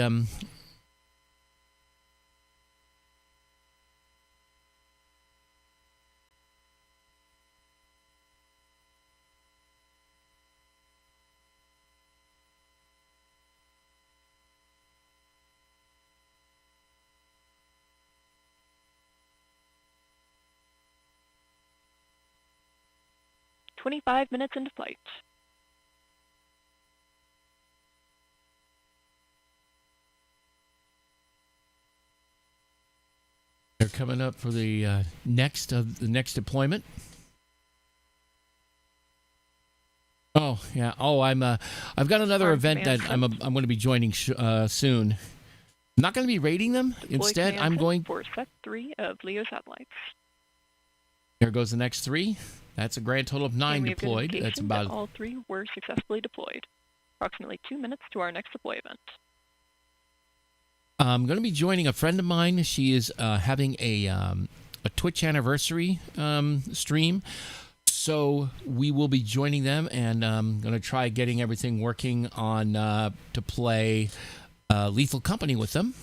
"25 minutes into flight." They're coming up for the next deployment. Oh yeah. Oh, I've got another event that I'm going to be joining soon. I'm not going to be rating them. Instead, I'm going for set 3 of LEO satellites. Here goes the next 3. That's a grand total of 9 deployed. That's about all 3 were successfully deployed. Approximately 2 minutes to our next deploy event. I'm going to be joining a friend of mine. She is having a Twitch anniversary stream. So we will be joining them, and I'm going to try getting everything working on to play Lethal Company with them.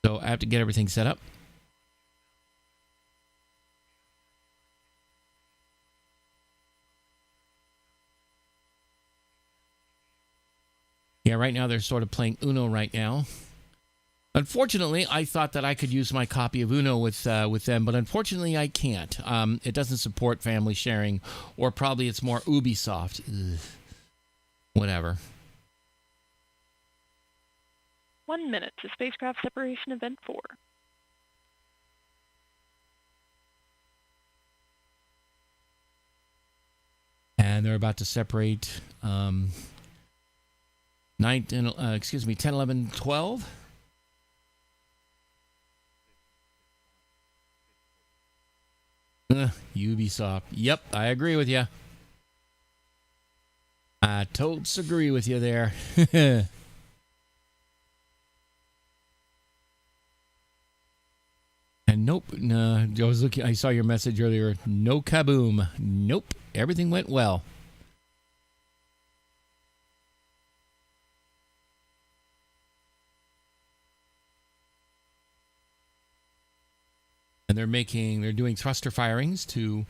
So I have to get everything set up. Yeah, right now they're sort of playing Uno right now. Unfortunately, I thought that I could use my copy of Uno with them, but unfortunately I can't. It doesn't support family sharing, or probably it's more Ubisoft. Ugh. Whatever. 1 minute to spacecraft separation event 4. And they're about to separate 10, 11, 12. Ubisoft. Yep, I agree with you. I totes agree with you there. And nope, no, I saw your message earlier. No kaboom. Nope, everything went well. And they're doing thruster firings to,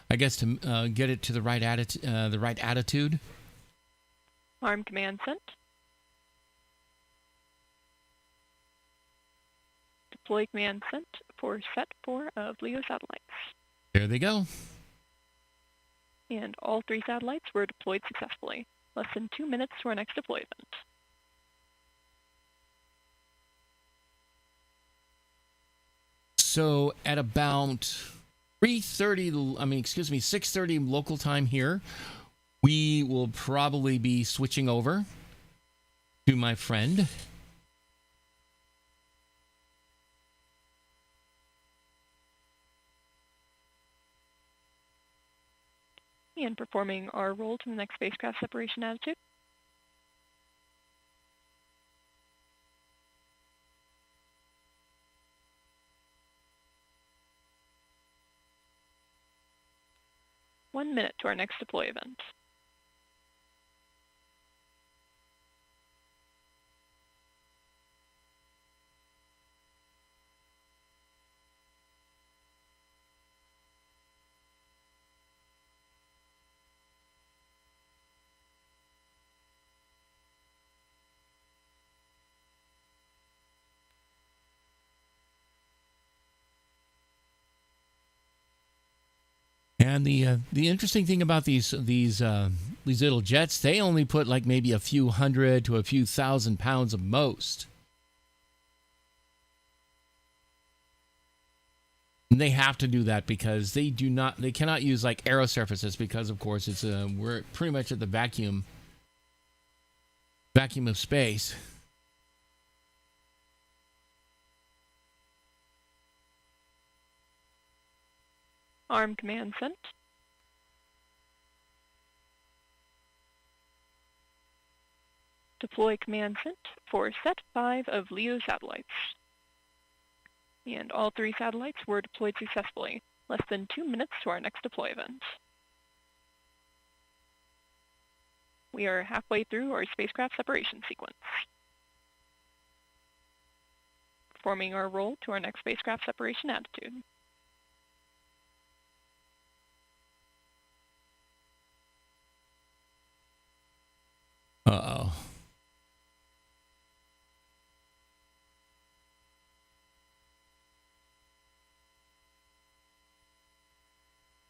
I guess, to get it to the right attitude. Arm command sent. Deploy command sent for set 4 of LEO satellites. There they go. And all 3 satellites were deployed successfully. Less than 2 minutes to our next deploy event. So at about 6:30 local time here, we will probably be switching over to my friend. And performing our roll to the next spacecraft separation attitude. 1 minute to our next deploy event. And the interesting thing about these little jets, they only put like maybe a few hundred to a few thousand pounds of most. And they have to do that because they cannot use like aero surfaces because of course it's we're pretty much at the vacuum of space. Arm command sent. Deploy command sent for set 5 of LEO satellites. And all 3 satellites were deployed successfully, less than 2 minutes to our next deploy event. We are halfway through our spacecraft separation sequence. Performing our roll to our next spacecraft separation attitude. Uh-oh.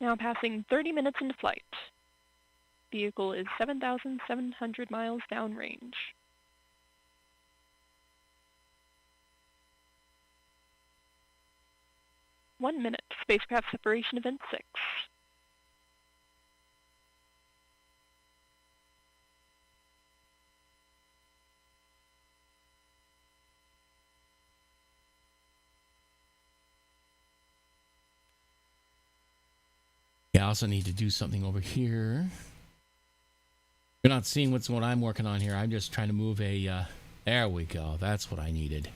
Now passing 30 minutes into flight. Vehicle is 7,700 miles downrange. One minute, spacecraft separation event 6. Yeah, I also need to do something over here. You're not seeing what I'm working on here. I'm just trying to move a... there we go. That's what I needed.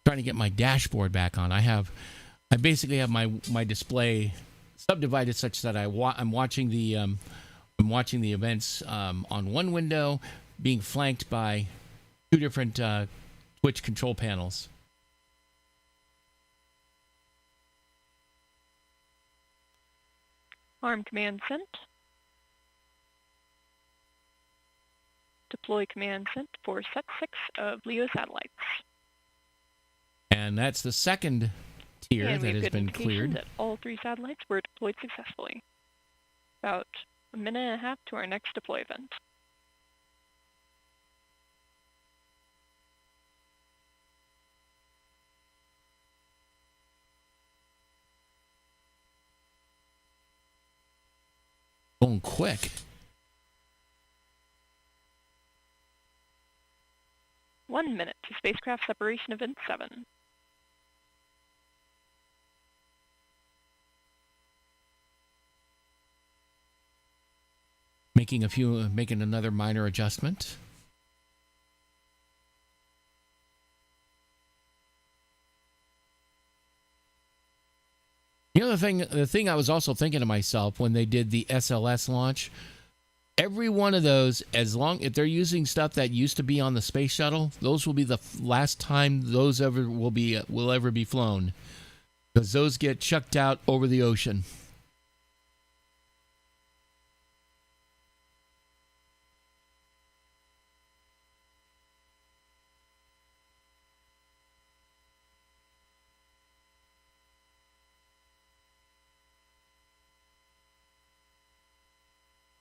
Trying to get my dashboard back on. I basically have my display subdivided such that I'm watching the events on one window, being flanked by 2 different Twitch control panels. Arm command sent. Deploy command sent for set 6 of LEO satellites. And that's the second tier and that has been indication cleared. That all 3 satellites were deployed successfully. About a minute and a half to our next deploy event. Going quick. One minute to spacecraft separation event 7. Making another minor adjustment. The thing I was also thinking to myself when they did the SLS launch, every one of those, if they're using stuff that used to be on the space shuttle, those will be the last time those will ever be flown, because those get chucked out over the ocean.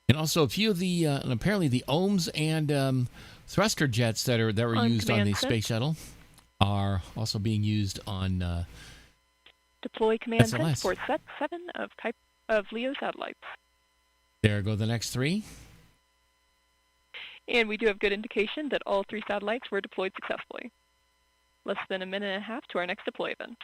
And also a few of the apparently the ohms and thruster jets that were used on the space shuttle are also being used on deploy command SLS. sent for set 7 of LEO satellites. There go the next 3. And we do have good indication that all 3 satellites were deployed successfully. Less than a minute and a half to our next deploy event.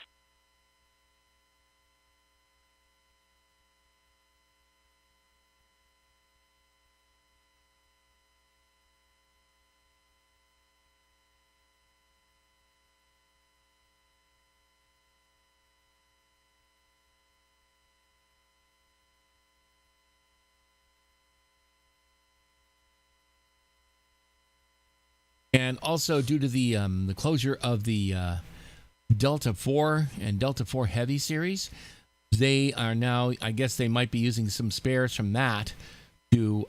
And also due to the closure of the Delta 4 and Delta 4 Heavy series, they are now, I guess they might be using some spares from that to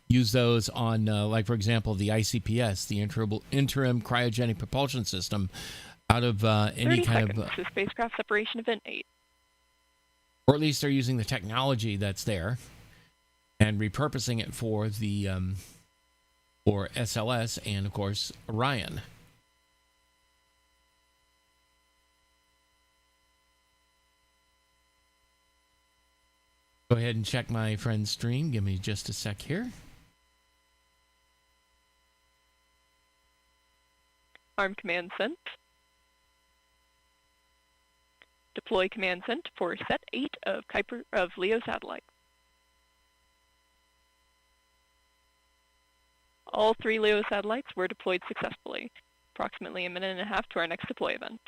use those on, like, for example, the ICPS, the Interim Cryogenic Propulsion System, out of any 30 kind seconds of... to spacecraft separation event 8. Or at least they're using the technology that's there and repurposing it for the for SLS and, of course, Orion. Go ahead and check my friend's stream. Give me just a sec here. Arm command sent. Deploy command sent for set 8 of Kuiper of LEO satellites. All 3 LEO satellites were deployed successfully. Approximately a minute and a half to our next deploy event.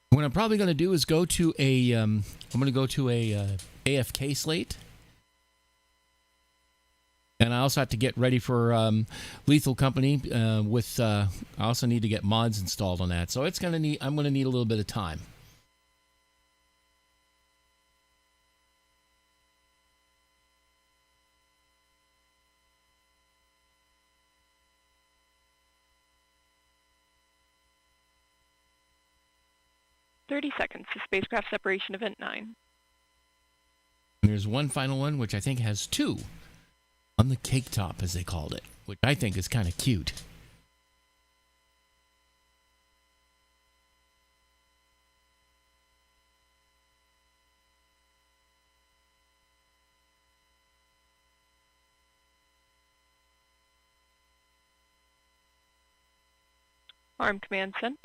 What I'm probably going to do is go to a I'm going to go to a AFK slate. And I also have to get ready for Lethal Company with I also need to get mods installed on that. So it's going to need I'm going to need a little bit of time. "30 seconds to spacecraft separation event 9. And there's one final one, which I think has 2 on the cake top, as they called it, which I think is kind of cute. Arm command sent.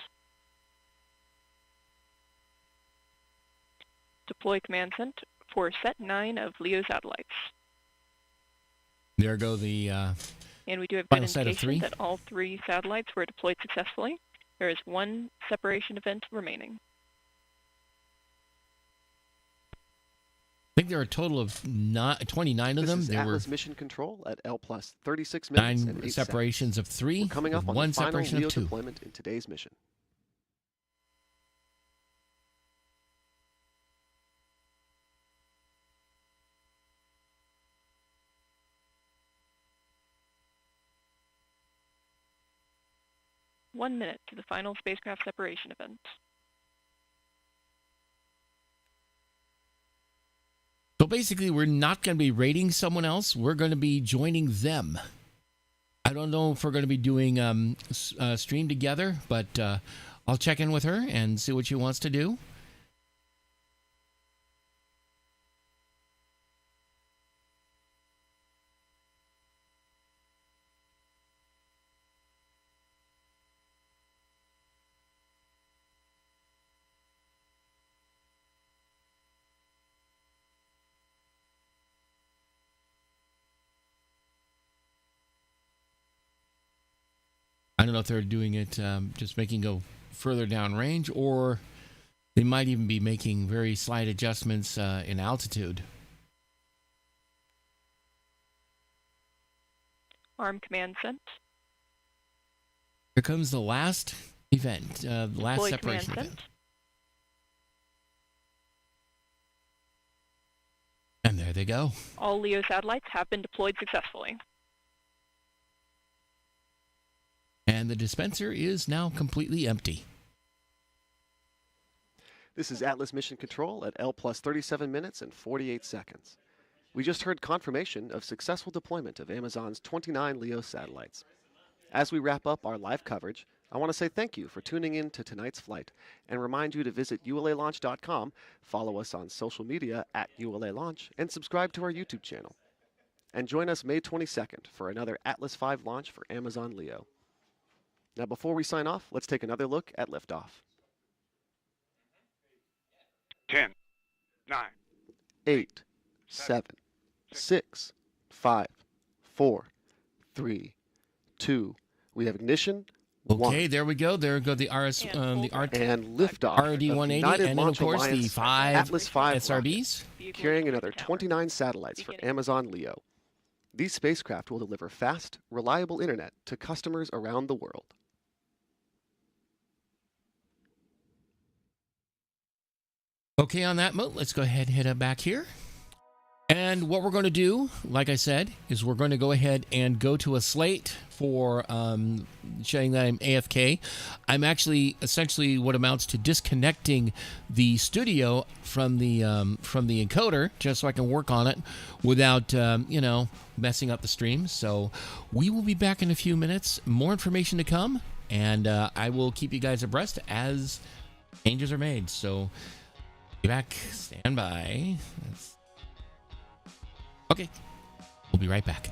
Deploy command sent for set 9 of LEO satellites. There go the And we do have good final set of 3. indication that all 3 satellites were deployed successfully. There is 1 separation event remaining. I think there are a total of 29 of them. This is There Atlas were Mission Control at L plus 36 minutes 9 and 8 separations seconds. of 3. We're coming up with on 1 the final separation LEO of 2. deployment in today's mission. One minute to the final spacecraft separation event. So basically, we're not going to be rating someone else. We're going to be joining them. I don't know if we're going to be doing stream together, but I'll check in with her and see what she wants to do. I don't know if they're doing it just making go further down range, or they might even be making very slight adjustments in altitude. Arm command sent. Here comes the last event, the last Deploy separation command event. sent. And there they go. All LEO satellites have been deployed successfully. And the dispenser is now completely empty. This is Atlas Mission Control at L plus 37 minutes and 48 seconds. We just heard confirmation of successful deployment of Amazon's 29 LEO satellites. As we wrap up our live coverage, I want to say thank you for tuning in to tonight's flight and remind you to visit ulalaunch.com, follow us on social media at ULALaunch, and subscribe to our YouTube channel. And join us May 22nd for another Atlas V launch for Amazon LEO. Now, before we sign off, let's take another look at liftoff. 10, 9, 8, 7, 6, 5, 4, 3, 2. We have ignition Okay, there we go. There go the RS, the RT, and liftoff RD of 180, United and then of Launch course the Alliance 5 Atlas V SRBs. rocket, carrying another 29 satellites for Amazon Leo. These spacecraft will deliver fast, reliable internet to customers around the world. Okay, on that note, let's go ahead and head back here. And what we're going to do, like I said, is we're going to go ahead and go to a slate for showing that I'm AFK. I'm actually essentially what amounts to disconnecting the studio from the encoder just so I can work on it without messing up the stream. So we will be back in a few minutes. More information to come, and I will keep you guys abreast as changes are made. So be back. Stand by. Okay, we'll be right back.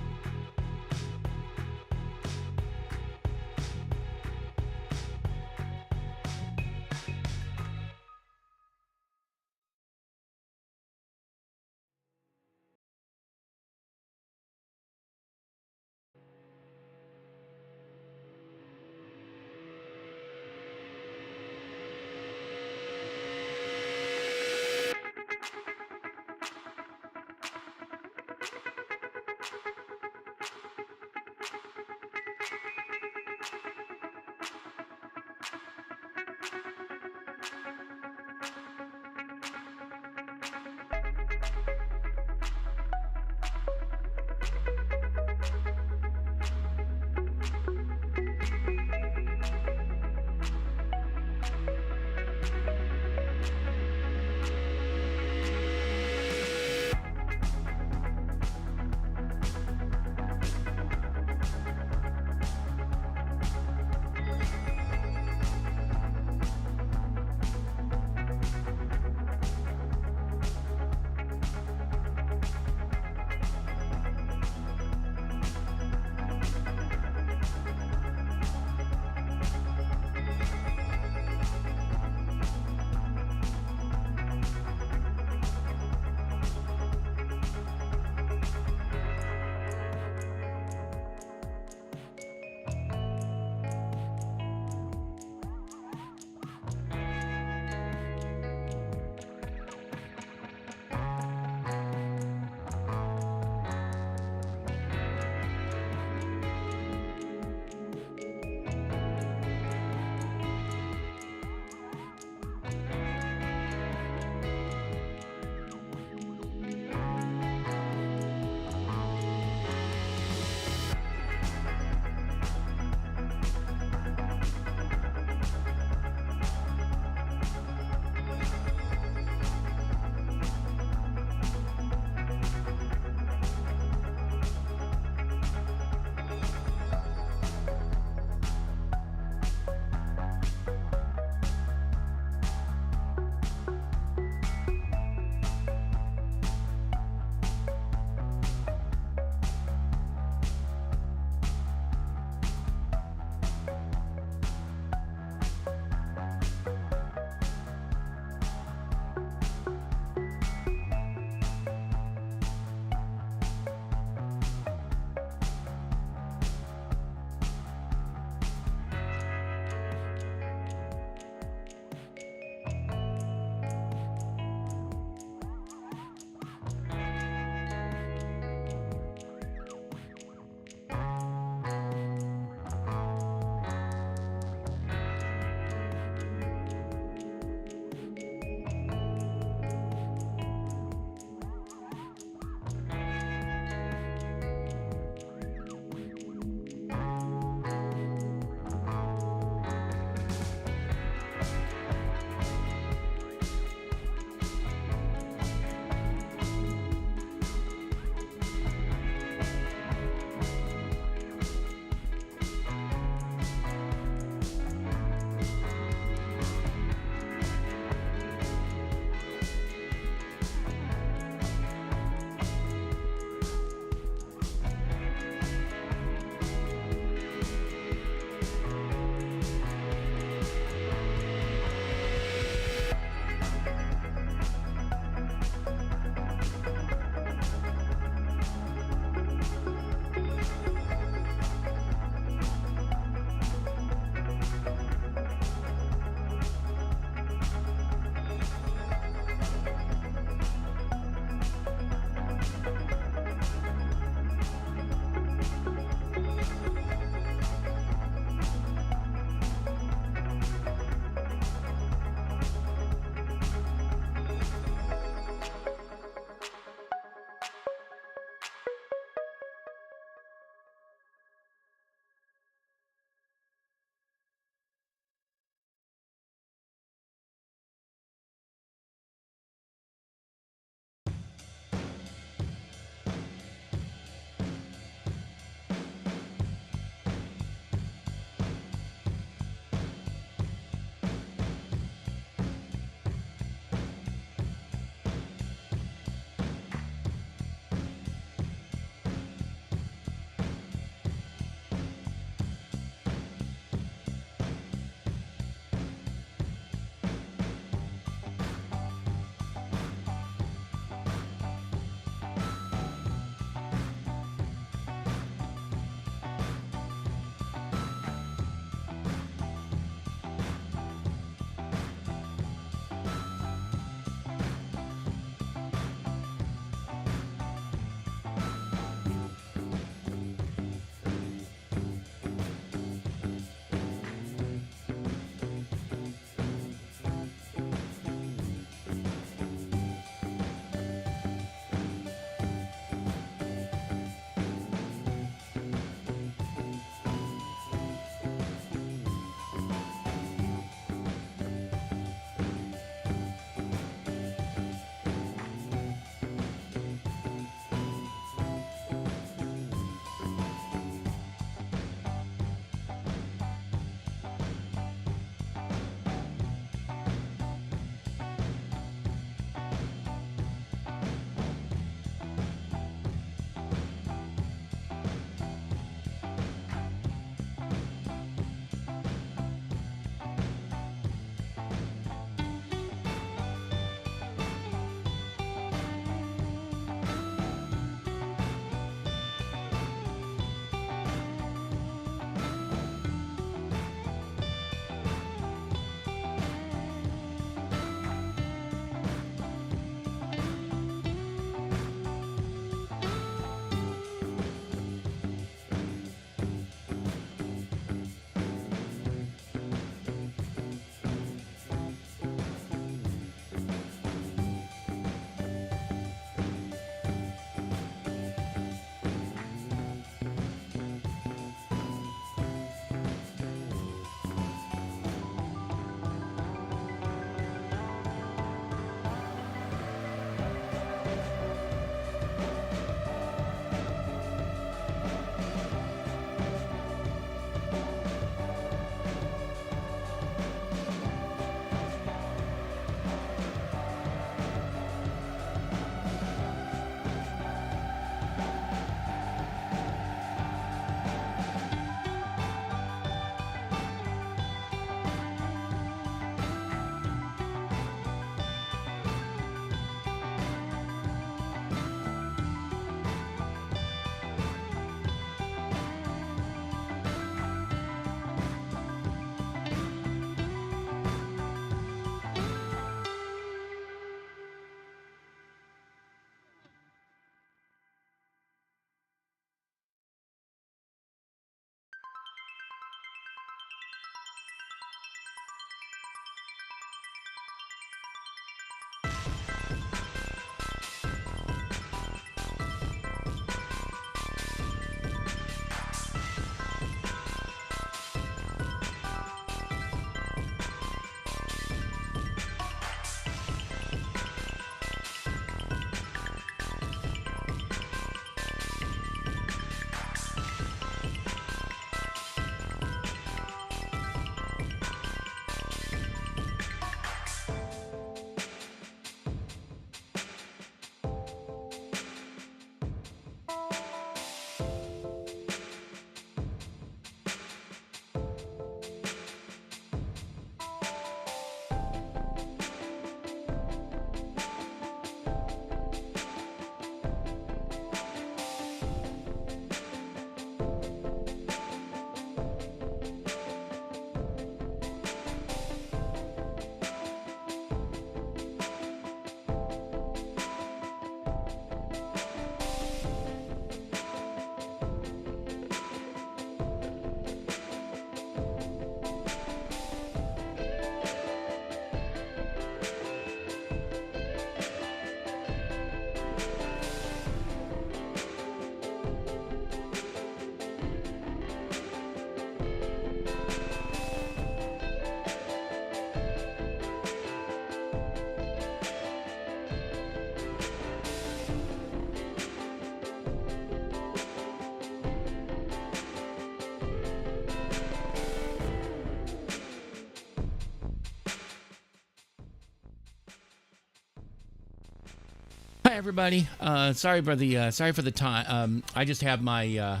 Hi everybody. Sorry for the time. I just have my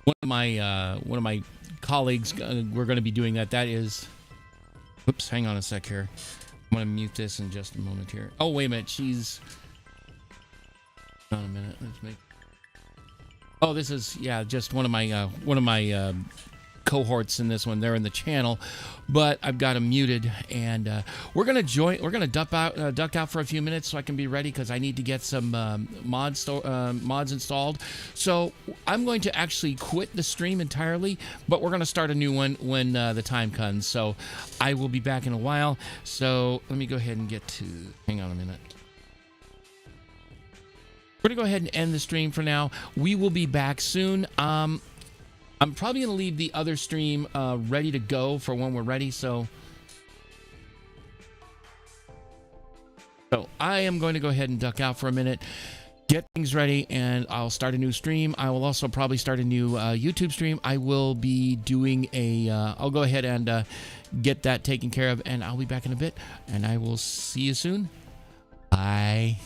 one of my colleagues. We're going to be doing that. That is. Oops. Hang on a sec here. I'm going to mute this in just a moment here. Oh wait a minute. She's. Hold on a minute. Let's make. Oh, this is just one of my cohorts in this one. They're in the channel, but I've got them muted, and we're gonna duck out for a few minutes so I can be ready because I need to get some mods installed. So I'm going to actually quit the stream entirely, but we're gonna start a new one when the time comes. So I will be back in a while. So let me go ahead and hang on a minute. We're gonna go ahead and end the stream for now. We will be back soon. I'm probably going to leave the other stream ready to go for when we're ready. So I am going to go ahead and duck out for a minute, get things ready, and I'll start a new stream. I will also probably start a new YouTube stream. I will be doing I'll go ahead and get that taken care of, and I'll be back in a bit, and I will see you soon. Bye.